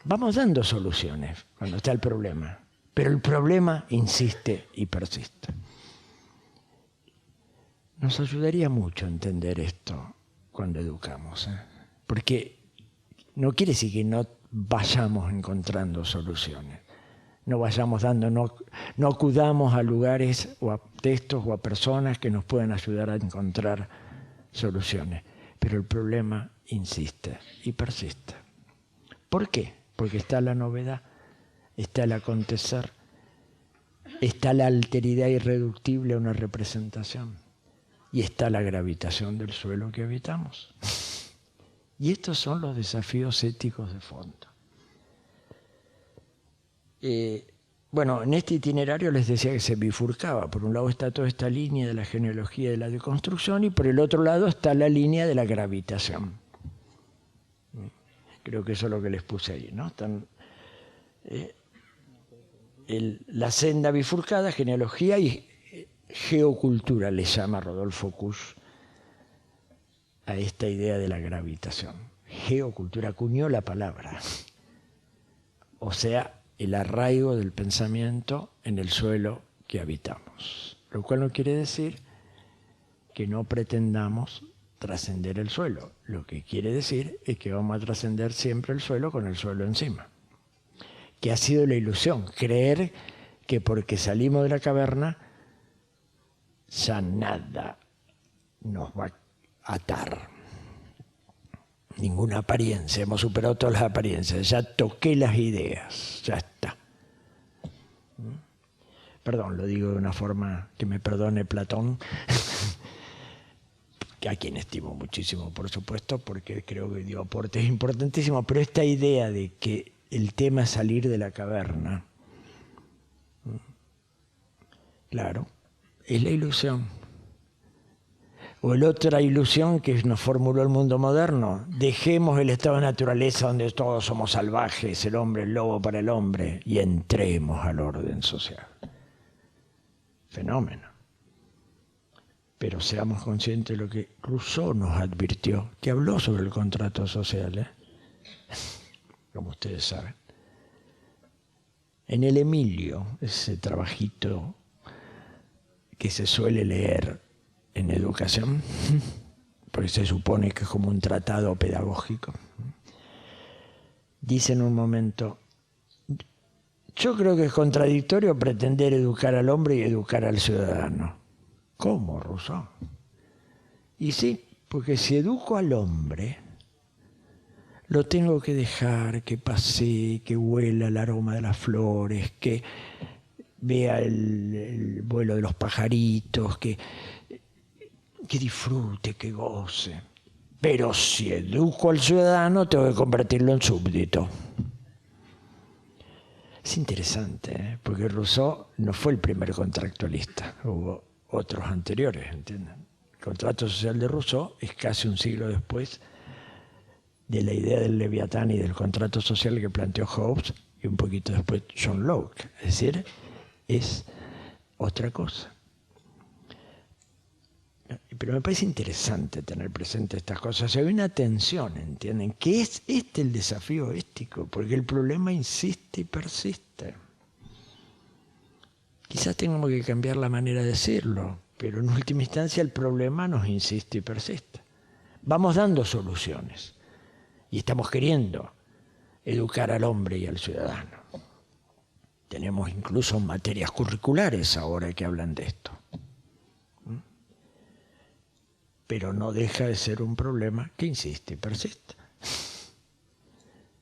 Vamos dando soluciones cuando está el problema, pero el problema insiste y persiste. Nos ayudaría mucho a entender esto cuando educamos, porque no quiere decir que no vayamos encontrando soluciones, no vayamos dando, no acudamos a lugares o a textos o a personas que nos puedan ayudar a encontrar soluciones, pero el problema insiste y persiste. ¿Por qué? Porque está la novedad, está el acontecer, está la alteridad irreductible a una representación y está la gravitación del suelo que habitamos. Y estos son los desafíos éticos de fondo. Bueno, en este itinerario les decía que se bifurcaba. Por un lado está toda esta línea de la genealogía y de la deconstrucción y por el otro lado está la línea de la gravitación. Creo que eso es lo que les puse ahí, ¿no? La senda bifurcada, genealogía y geocultura, le llama Rodolfo Kusch a esta idea de la gravitación. Geocultura, acuñó la palabra. O sea, el arraigo del pensamiento en el suelo que habitamos. Lo cual no quiere decir que no pretendamos trascender el suelo. Lo que quiere decir es que vamos a trascender siempre el suelo con el suelo encima. Que ha sido la ilusión, creer que porque salimos de la caverna ya nada nos va a atar. Ninguna apariencia, hemos superado todas las apariencias, ya toqué las ideas, ya está. Perdón, lo digo de una forma que me perdone Platón, a quien estimo muchísimo, por supuesto, porque creo que dio aportes importantísimos, pero esta idea de que el tema es salir de la caverna, claro, es la ilusión. O la otra ilusión que nos formuló el mundo moderno, dejemos el estado de naturaleza donde todos somos salvajes, el hombre, el lobo para el hombre, y entremos al orden social. Fenómeno. Pero seamos conscientes de lo que Rousseau nos advirtió, que habló sobre el contrato social, como ustedes saben. En el Emilio, ese trabajito que se suele leer en educación, porque se supone que es como un tratado pedagógico, dice en un momento, yo creo que es contradictorio pretender educar al hombre y educar al ciudadano. ¿Cómo, Rousseau? Y sí, porque si educo al hombre, lo tengo que dejar que pase, que huela el aroma de las flores, que vea el vuelo de los pajaritos, que disfrute, que goce. Pero si educo al ciudadano, tengo que convertirlo en súbdito. Es interesante, porque Rousseau no fue el primer contractualista, hubo otros anteriores, ¿entienden? El contrato social de Rousseau es casi un siglo después de la idea del Leviatán y del contrato social que planteó Hobbes y un poquito después John Locke. Es decir, es otra cosa. Pero me parece interesante tener presente estas cosas. Hay una tensión, ¿entienden? Que es el desafío ético, porque el problema insiste y persiste. Quizás tengamos que cambiar la manera de decirlo, pero en última instancia el problema nos insiste y persiste. Vamos dando soluciones y estamos queriendo educar al hombre y al ciudadano. Tenemos incluso materias curriculares ahora que hablan de esto. Pero no deja de ser un problema que insiste y persiste.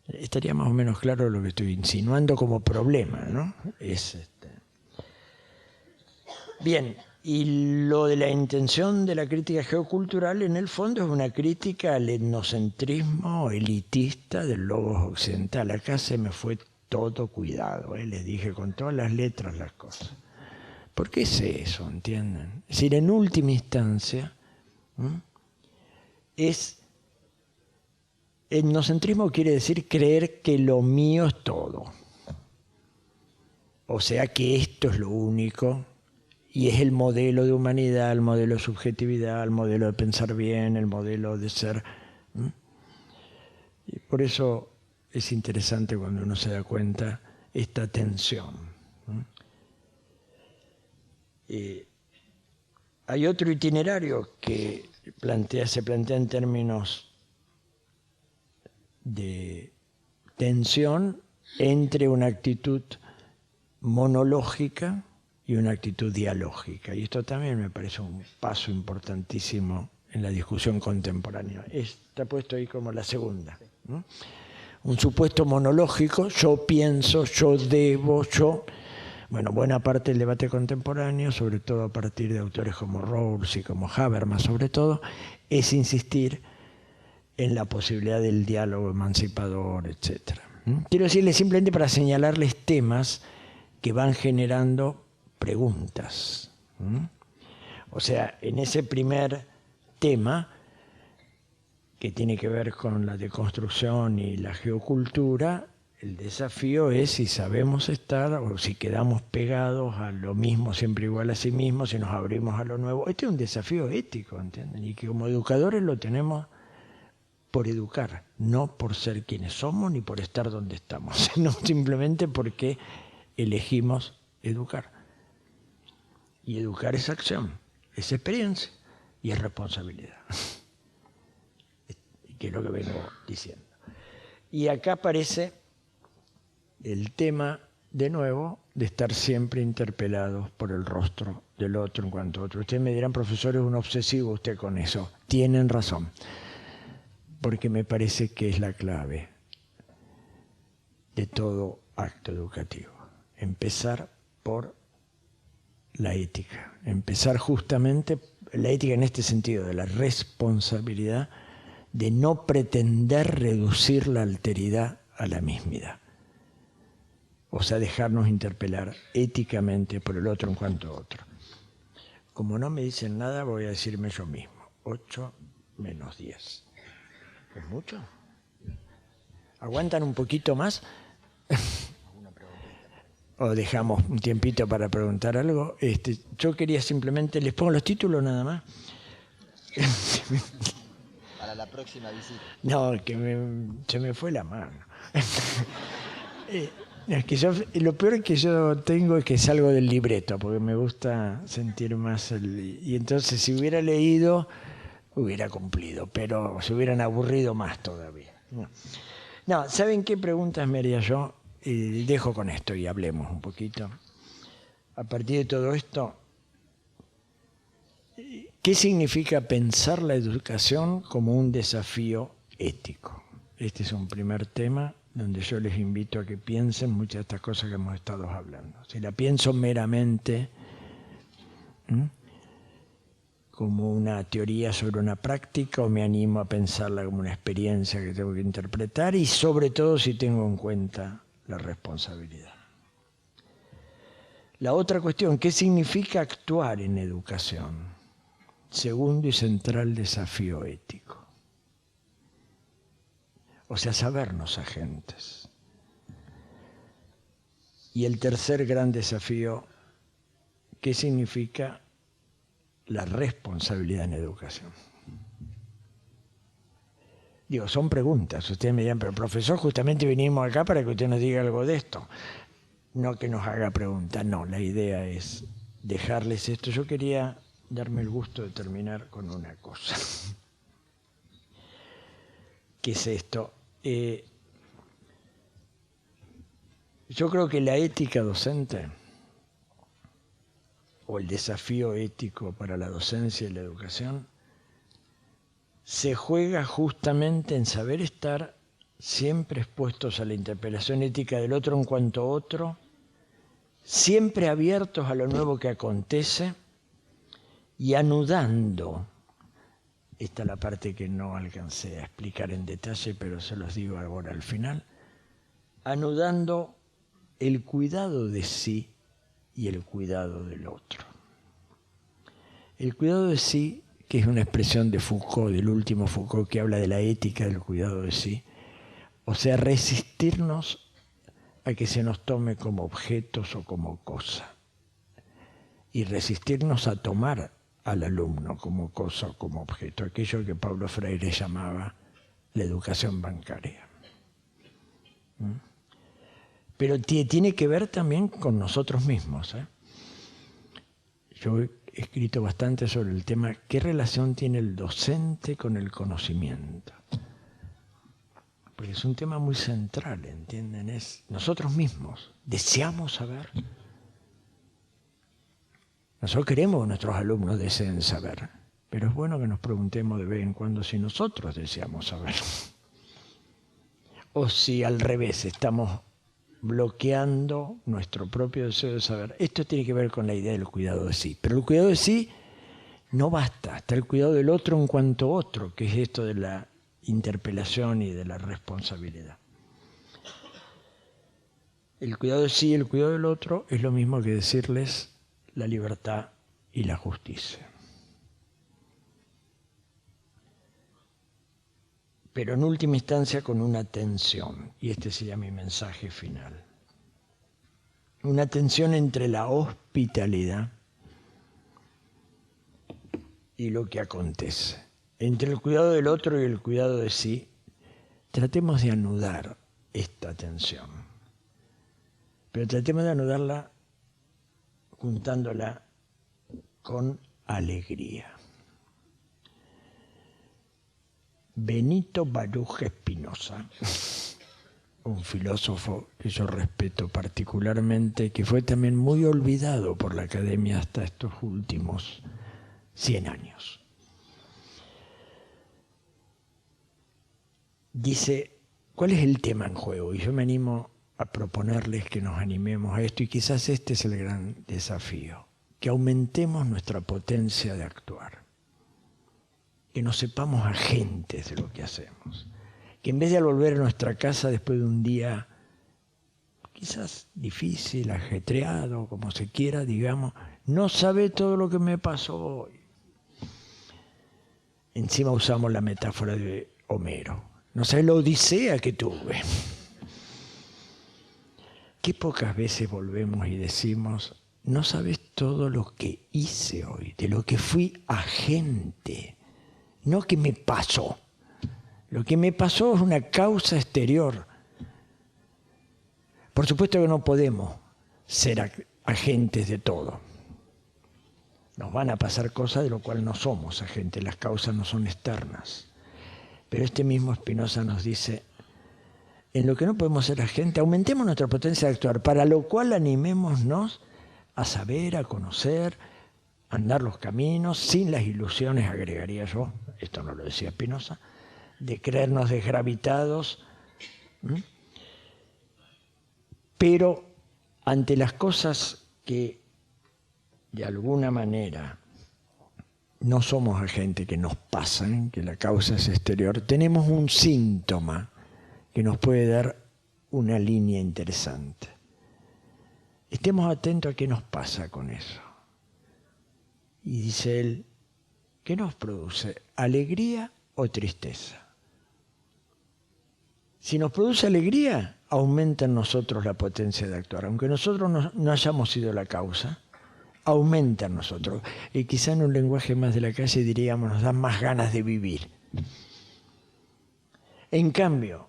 Estaría más o menos claro lo que estoy insinuando como problema, ¿no? Bien, y lo de la intención de la crítica geocultural, en el fondo, es una crítica al etnocentrismo elitista del logos occidental. Acá se me fue todo cuidado, les dije con todas las letras las cosas. ¿Por qué es eso, entienden? Es decir, en última instancia, etnocentrismo quiere decir creer que lo mío es todo. O sea que esto es lo único y es el modelo de humanidad, el modelo de subjetividad, el modelo de pensar bien, el modelo de ser. Y por eso es interesante cuando uno se da cuenta esta tensión. Hay otro itinerario que se plantea en términos de tensión entre una actitud monológica y una actitud dialógica. Y esto también me parece un paso importantísimo en la discusión contemporánea. Está puesto ahí como la segunda, ¿no? Un supuesto monológico, yo pienso, yo debo, yo... Bueno, buena parte del debate contemporáneo, sobre todo a partir de autores como Rawls y como Habermas, sobre todo, es insistir en la posibilidad del diálogo emancipador, etc. Quiero decirles simplemente para señalarles temas que van generando preguntas. O sea, en ese primer tema, que tiene que ver con la deconstrucción y la geocultura, el desafío es si sabemos estar o si quedamos pegados a lo mismo, siempre igual a sí mismo, si nos abrimos a lo nuevo. Este es un desafío ético, ¿entienden? Y que como educadores lo tenemos por educar, no por ser quienes somos ni por estar donde estamos, sino simplemente porque elegimos educar. Y educar es acción, es experiencia y es responsabilidad, que es lo que vengo diciendo. Y acá aparece el tema, de nuevo, de estar siempre interpelados por el rostro del otro en cuanto a otro. Ustedes me dirán, profesor, es un obsesivo usted con eso. Tienen razón, porque me parece que es la clave de todo acto educativo. Empezar por la ética. Empezar justamente la ética en este sentido, de la responsabilidad de no pretender reducir la alteridad a la mismidad. O sea, dejarnos interpelar éticamente por el otro en cuanto a otro. Como no me dicen nada, voy a decirme yo mismo. 8 menos 10. ¿Es mucho? ¿Aguantan un poquito más? ¿O dejamos un tiempito para preguntar algo? Yo quería simplemente, ¿les pongo los títulos nada más? Para la próxima visita. No, que se me fue la mano. Es que lo peor que yo tengo es que salgo del libreto, porque me gusta sentir más y entonces si hubiera leído, hubiera cumplido, pero se hubieran aburrido más todavía. No, ¿saben qué preguntas me haría yo? Dejo con esto y hablemos un poquito. A partir de todo esto, ¿qué significa pensar la educación como un desafío ético? Este es un primer tema donde yo les invito a que piensen muchas de estas cosas que hemos estado hablando. Si la pienso meramente como una teoría sobre una práctica, o me animo a pensarla como una experiencia que tengo que interpretar, y sobre todo si tengo en cuenta la responsabilidad. La otra cuestión, ¿qué significa actuar en educación? Segundo y central desafío ético. O sea, sabernos agentes. Y el tercer gran desafío, ¿qué significa la responsabilidad en educación? Digo, son preguntas. Ustedes me dirán, pero profesor, justamente vinimos acá para que usted nos diga algo de esto. No que nos haga preguntas, no, la idea es dejarles esto. Yo quería darme el gusto de terminar con una cosa. ¿Qué es esto? Yo creo que la ética docente, o el desafío ético para la docencia y la educación, se juega justamente en saber estar siempre expuestos a la interpelación ética del otro en cuanto a otro, siempre abiertos a lo nuevo que acontece y anudando. Esta es la parte que no alcancé a explicar en detalle, pero se los digo ahora al final. Anudando el cuidado de sí y el cuidado del otro. El cuidado de sí, que es una expresión de Foucault, del último Foucault, que habla de la ética del cuidado de sí. O sea, resistirnos a que se nos tome como objetos o como cosa. Y resistirnos a tomar al alumno como cosa o como objeto, aquello que Paulo Freire llamaba la educación bancaria. Pero tiene que ver también con nosotros mismos. Yo he escrito bastante sobre el tema, ¿qué relación tiene el docente con el conocimiento? Porque es un tema muy central, ¿entienden? Es nosotros mismos, deseamos saber. Nosotros queremos que nuestros alumnos deseen saber, pero es bueno que nos preguntemos de vez en cuando si nosotros deseamos saber. O si al revés estamos bloqueando nuestro propio deseo de saber. Esto tiene que ver con la idea del cuidado de sí. Pero el cuidado de sí no basta, está el cuidado del otro en cuanto a otro, que es esto de la interpelación y de la responsabilidad. El cuidado de sí y el cuidado del otro es lo mismo que decirles la libertad y la justicia. Pero en última instancia con una tensión, y este sería mi mensaje final. Una tensión entre la hospitalidad y lo que acontece. entre el cuidado del otro y el cuidado de sí, tratemos de anudar esta tensión. Pero tratemos de anudarla juntándola con alegría. Benito Baruch Spinoza, un filósofo que yo respeto particularmente, que fue también muy olvidado por la academia hasta estos últimos 100 años. Dice, ¿cuál es el tema en juego? Y yo me animo a proponerles que nos animemos a esto, y quizás este es el gran desafío, que aumentemos nuestra potencia de actuar, que nos sepamos agentes de lo que hacemos, que en vez de al volver a nuestra casa después de un día quizás difícil, ajetreado, como se quiera, digamos, no sabe todo lo que me pasó hoy. Encima usamos la metáfora de Homero. No sabe la odisea que tuve. Qué pocas veces volvemos y decimos, no sabes todo lo que hice hoy, de lo que fui agente, no que me pasó. Lo que me pasó es una causa exterior. Por supuesto que no podemos ser agentes de todo. Nos van a pasar cosas de lo cual no somos agentes, las causas no son externas. Pero este mismo Spinoza nos dice, en lo que no podemos ser agentes, aumentemos nuestra potencia de actuar, para lo cual animémonos a saber, a conocer, a andar los caminos, sin las ilusiones, agregaría yo, esto no lo decía Spinoza, de creernos desgravitados, pero ante las cosas que de alguna manera no somos agentes, que nos pasan, que la causa es exterior, tenemos un síntoma que nos puede dar una línea interesante. Estemos atentos a qué nos pasa con eso. Y dice él, ¿qué nos produce? ¿Alegría o tristeza? Si nos produce alegría, aumenta en nosotros la potencia de actuar. Aunque nosotros no hayamos sido la causa, aumenta en nosotros. Y quizá en un lenguaje más de la calle diríamos, nos dan más ganas de vivir. En cambio,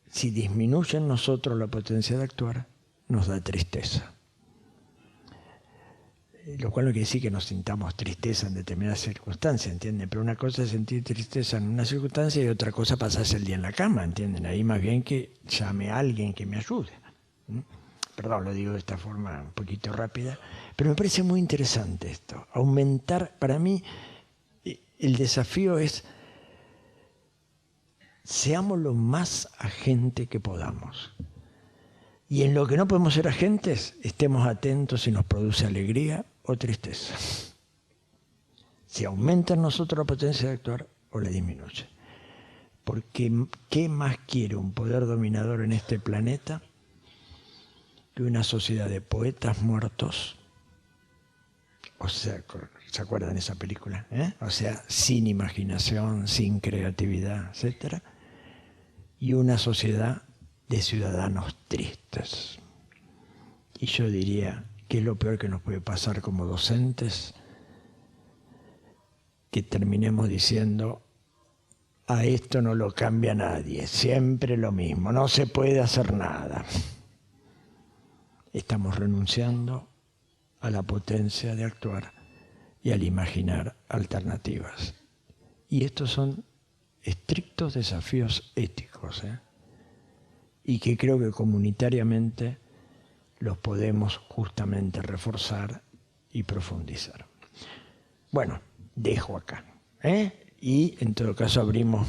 si disminuye en nosotros la potencia de actuar, nos da tristeza. Lo cual no quiere decir que nos sintamos tristeza en determinadas circunstancias, ¿entienden? Pero una cosa es sentir tristeza en una circunstancia y otra cosa pasarse el día en la cama, ¿entienden? Ahí más bien que llame a alguien que me ayude. Perdón, lo digo de esta forma un poquito rápida, pero me parece muy interesante esto. Aumentar, para mí, el desafío es seamos lo más agente que podamos. Y en lo que no podemos ser agentes, estemos atentos si nos produce alegría o tristeza. Si aumenta en nosotros la potencia de actuar o la disminuye. Porque ¿qué más quiere un poder dominador en este planeta que una sociedad de poetas muertos? O sea, ¿se acuerdan de esa película? O sea, sin imaginación, sin creatividad, etcétera. Y una sociedad de ciudadanos tristes. Y yo diría que es lo peor que nos puede pasar como docentes, que terminemos diciendo, a esto no lo cambia nadie, siempre lo mismo, no se puede hacer nada. Estamos renunciando a la potencia de actuar y al imaginar alternativas. Y estos son estrictos desafíos éticos, y que creo que comunitariamente los podemos justamente reforzar y profundizar. Bueno, dejo acá. Y en todo caso abrimos,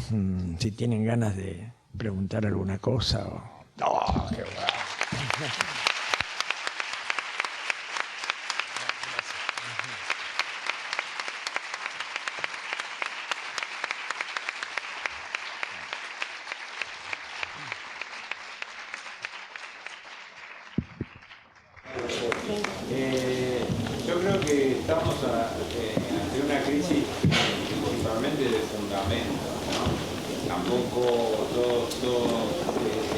si tienen ganas de preguntar alguna cosa. ¡Oh, qué bueno! Yo creo que estamos ante una crisis principalmente de fundamentos, ¿no? Tampoco todos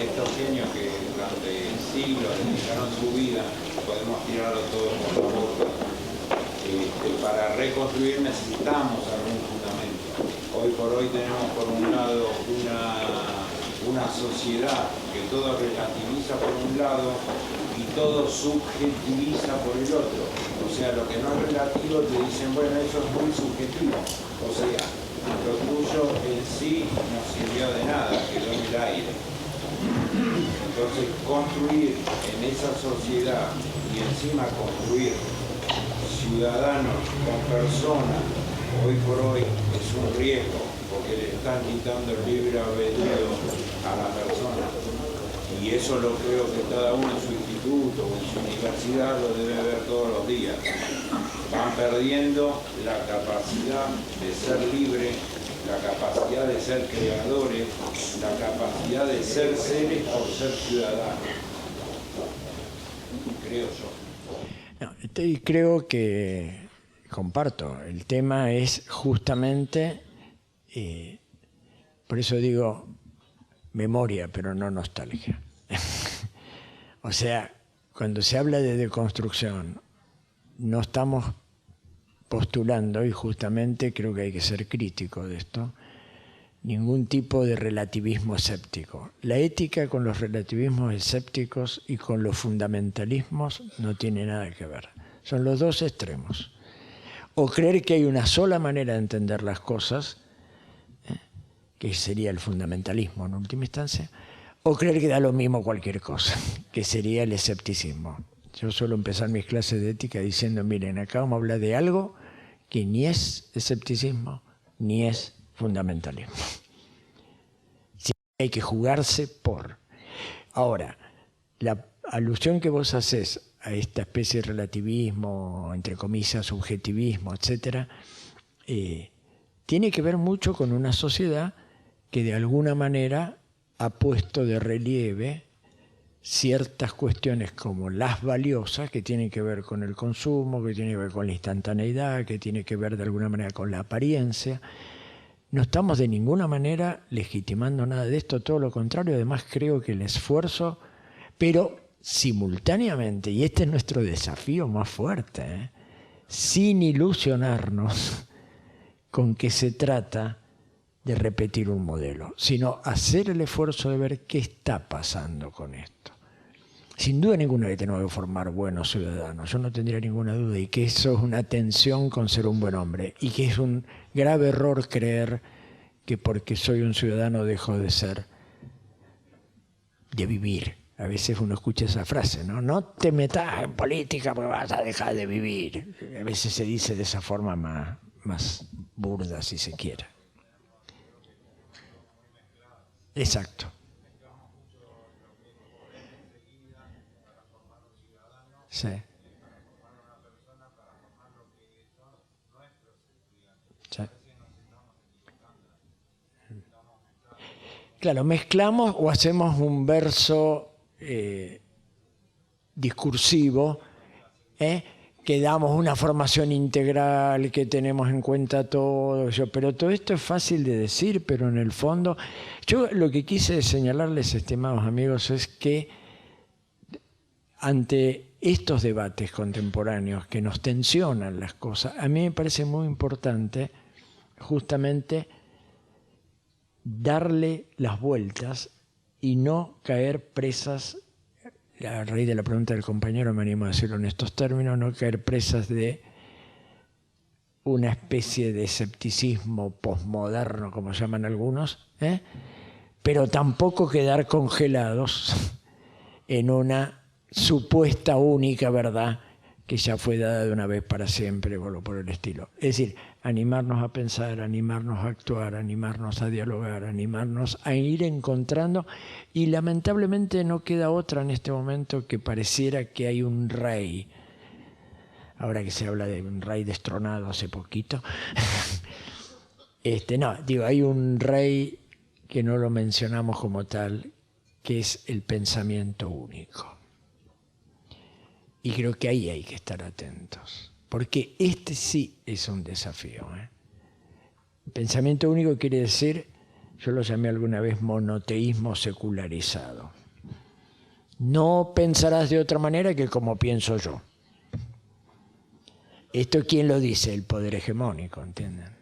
estos genios que durante siglos dedicaron su vida, podemos tirarlo todo por la boca. Para reconstruir necesitamos algún fundamento. Hoy por hoy tenemos por un lado una sociedad que todo relativiza por un lado y todo subjetiviza por el otro. O sea, lo que no es relativo te dicen, bueno, eso es muy subjetivo. O sea, lo tuyo en sí no sirvió de nada, quedó en el aire. Entonces, construir en esa sociedad y encima construir ciudadanos con personas, hoy por hoy es un riesgo, porque le están quitando el libre albedrío a la persona. Y eso lo creo que cada uno en su instituto o en su universidad lo debe ver todos los días. Van perdiendo la capacidad de ser libre, la capacidad de ser creadores, la capacidad de ser seres por ser ciudadanos. Creo yo. No, y creo que comparto. El tema es justamente, por eso digo memoria, pero no nostalgia. O sea, cuando se habla de deconstrucción, no estamos postulando, y justamente creo que hay que ser crítico de esto, ningún tipo de relativismo escéptico. La ética con los relativismos escépticos y con los fundamentalismos no tiene nada que ver. Son los dos extremos. O creer que hay una sola manera de entender las cosas, que sería el fundamentalismo en última instancia, o creer que da lo mismo cualquier cosa, que sería el escepticismo. Yo suelo empezar mis clases de ética diciendo, miren, acá vamos a hablar de algo que ni es escepticismo, ni es fundamentalismo. Sí, hay que jugarse por. Ahora, la alusión que vos haces a esta especie de relativismo, entre comillas, subjetivismo, etc., tiene que ver mucho con una sociedad que de alguna manera ha puesto de relieve ciertas cuestiones como las valiosas, que tienen que ver con el consumo, que tienen que ver con la instantaneidad, que tienen que ver de alguna manera con la apariencia. No estamos de ninguna manera legitimando nada de esto, todo lo contrario. Además creo que el esfuerzo, pero simultáneamente, y este es nuestro desafío más fuerte, sin ilusionarnos con que se trata de repetir un modelo, sino hacer el esfuerzo de ver qué está pasando con esto. Sin duda ninguna que tenemos que formar buenos ciudadanos, yo no tendría ninguna duda, y que eso es una tensión con ser un buen hombre, y que es un grave error creer que porque soy un ciudadano dejo de vivir. A veces uno escucha esa frase, ¿no? No te metas en política porque vas a dejar de vivir. A veces se dice de esa forma más burda, si se quiere. Exacto. Sí. Sí. Claro, mezclamos o hacemos un verso discursivo, que damos una formación integral, que tenemos en cuenta todo eso, pero todo esto es fácil de decir, pero en el fondo, yo lo que quise señalarles, estimados amigos, es que ante estos debates contemporáneos que nos tensionan las cosas, a mí me parece muy importante justamente darle las vueltas y no caer presas, a raíz de la pregunta del compañero me animo a decirlo en estos términos, no caer presas de una especie de escepticismo posmoderno, como llaman algunos, pero tampoco quedar congelados en una supuesta única verdad que ya fue dada de una vez para siempre o por el estilo. Es decir, animarnos a pensar, animarnos a actuar, animarnos a dialogar, animarnos a ir encontrando, y lamentablemente no queda otra en este momento que pareciera que hay un rey, ahora que se habla de un rey destronado hace poquito, hay un rey que no lo mencionamos como tal, que es el pensamiento único. Y creo que ahí hay que estar atentos, porque este sí es un desafío. Pensamiento único quiere decir, yo lo llamé alguna vez monoteísmo secularizado. No pensarás de otra manera que como pienso yo. ¿Esto quién lo dice? El poder hegemónico, ¿entienden?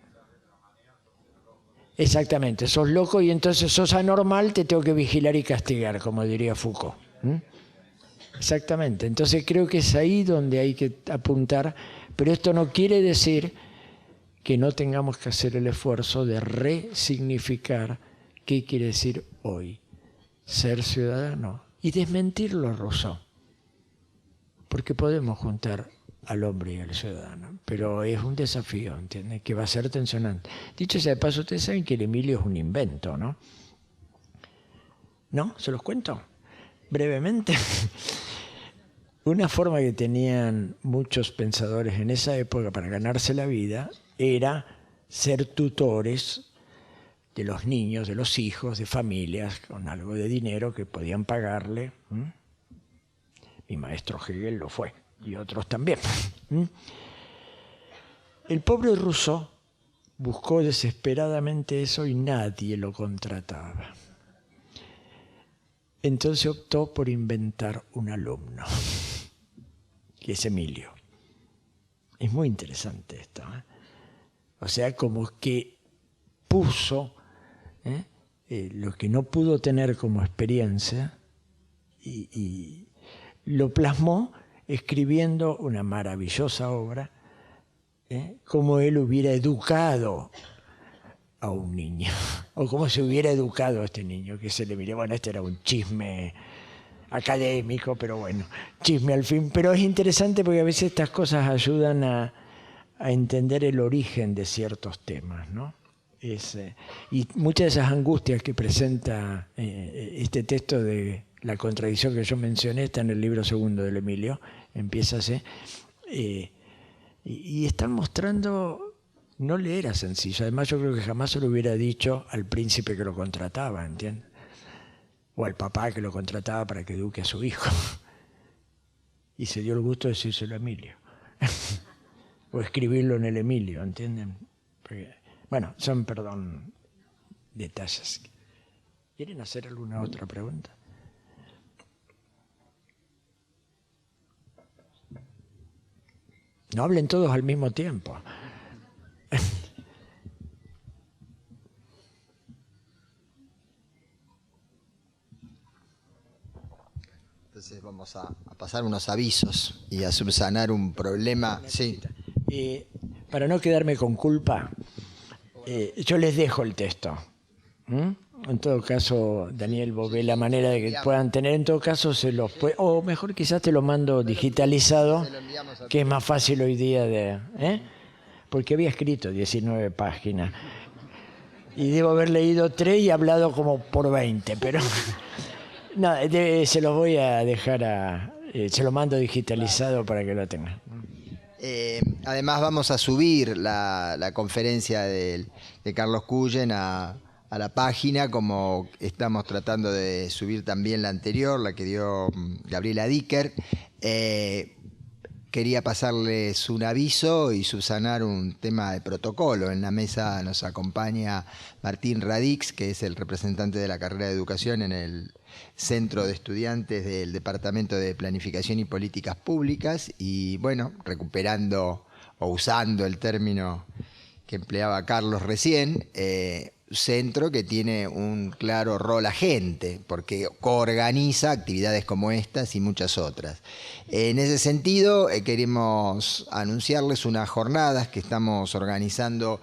Exactamente, sos loco y entonces sos anormal, te tengo que vigilar y castigar, como diría Foucault. Exactamente, entonces creo que es ahí donde hay que apuntar, pero esto no quiere decir que no tengamos que hacer el esfuerzo de resignificar qué quiere decir hoy ser ciudadano y desmentirlo a Rousseau, porque podemos juntar al hombre y al ciudadano, pero es un desafío, ¿entiendes? Que va a ser tensionante. Dicho sea de paso, ustedes saben que el Emilio es un invento, ¿no? ¿No? ¿Se los cuento? Brevemente. Una forma que tenían muchos pensadores en esa época para ganarse la vida era ser tutores de los niños, de los hijos, de familias con algo de dinero que podían pagarle. Mi maestro Hegel lo fue, y otros también. El pobre Rousseau buscó desesperadamente eso y nadie lo contrataba. Entonces optó por inventar un alumno, que es Emilio. Es muy interesante esto, ¿eh? O sea, como que puso lo que no pudo tener como experiencia y lo plasmó escribiendo una maravillosa obra, como él hubiera educado a un niño, o cómo se hubiera educado a este niño, que se le miró, bueno, este era un chisme académico, pero bueno, chisme al fin, pero es interesante porque a veces estas cosas ayudan a entender el origen de ciertos temas, ¿no? Y muchas de esas angustias que presenta este texto de la contradicción que yo mencioné está en el libro segundo del Emilio, empieza así, y están mostrando. No le era sencillo. Además, yo creo que jamás se lo hubiera dicho al príncipe que lo contrataba, ¿entiendes? O al papá que lo contrataba para que eduque a su hijo. Y se dio el gusto de decírselo a Emilio. O escribirlo en el Emilio, ¿entienden? Porque, bueno, son, perdón, detalles. ¿Quieren hacer alguna otra pregunta? No hablen todos al mismo tiempo. Entonces vamos a pasar unos avisos y a subsanar un problema. Sí. Para no quedarme con culpa, yo les dejo el texto. En todo caso, Daniel, vos ves la manera de que puedan tener. En todo caso, se los puede, o mejor quizás te lo mando digitalizado, que es más fácil hoy día de... Porque había escrito 19 páginas. Y debo haber leído 3 y hablado como por 20, pero... No, se los voy a dejar se lo mando digitalizado para que lo tengan. Además vamos a subir la conferencia de Carlos Cullen a la página, como estamos tratando de subir también la anterior, la que dio Gabriela Dicker. Quería pasarles un aviso y subsanar un tema de protocolo. En la mesa nos acompaña Martín Radix, que es el representante de la carrera de Educación en el Centro de Estudiantes del Departamento de Planificación y Políticas Públicas. Y bueno, recuperando o usando el término que empleaba Carlos recién, centro que tiene un claro rol agente, porque coorganiza actividades como estas y muchas otras. En ese sentido, queremos anunciarles unas jornadas que estamos organizando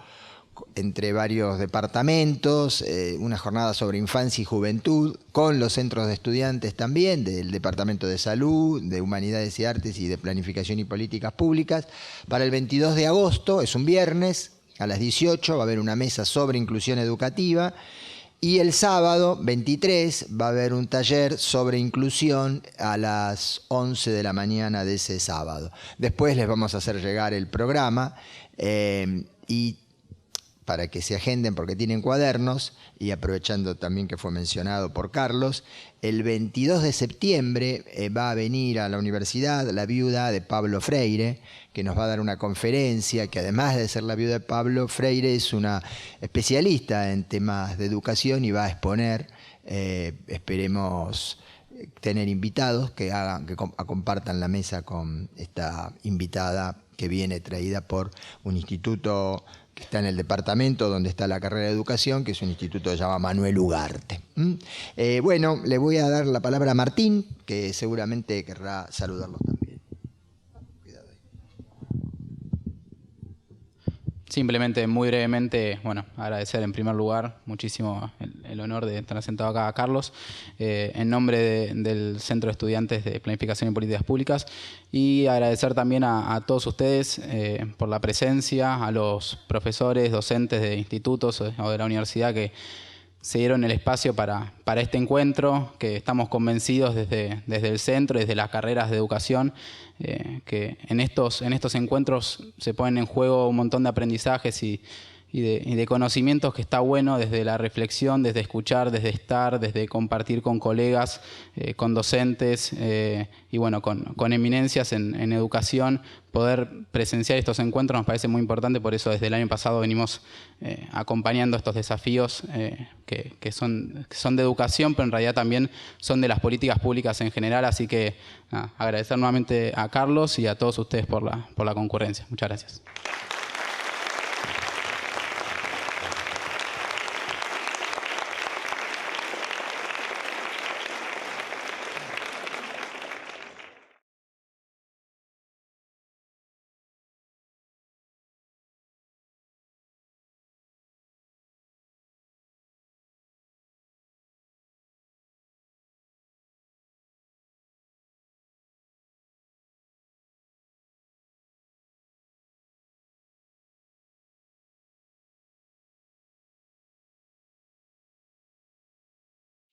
entre varios departamentos, una jornada sobre infancia y juventud, con los centros de estudiantes también, del Departamento de Salud, de Humanidades y Artes y de Planificación y Políticas Públicas. Para el 22 de agosto, es un viernes, a las 18 va a haber una mesa sobre inclusión educativa, y el sábado 23 va a haber un taller sobre inclusión a las 11 de la mañana de ese sábado. Después les vamos a hacer llegar el programa y para que se agenden porque tienen cuadernos, y aprovechando también que fue mencionado por Carlos, el 22 de septiembre va a venir a la universidad la viuda de Pablo Freire, que nos va a dar una conferencia, que además de ser la viuda de Pablo Freire es una especialista en temas de educación y va a exponer, esperemos tener invitados que compartan la mesa con esta invitada que viene traída por un instituto que está en el departamento donde está la carrera de educación, que es un instituto que se llama Manuel Ugarte. Bueno, le voy a dar la palabra a Martín, que seguramente querrá saludarlos también. Simplemente, muy brevemente, bueno, agradecer en primer lugar muchísimo el honor de estar sentado acá a Carlos, en nombre del Centro de Estudiantes de Planificación y Políticas Públicas, y agradecer también a todos ustedes por la presencia, a los profesores, docentes de institutos o de la universidad que se dieron el espacio para este encuentro, que estamos convencidos desde el centro, desde las carreras de educación, que en estos encuentros se ponen en juego un montón de aprendizajes y de conocimientos que está bueno desde la reflexión, desde escuchar, desde estar, desde compartir con colegas, con docentes y bueno, con eminencias en educación. Poder presenciar estos encuentros nos parece muy importante, por eso desde el año pasado venimos acompañando estos desafíos que son de educación, pero en realidad también son de las políticas públicas en general, así que agradecer nuevamente a Carlos y a todos ustedes por la concurrencia. Muchas gracias.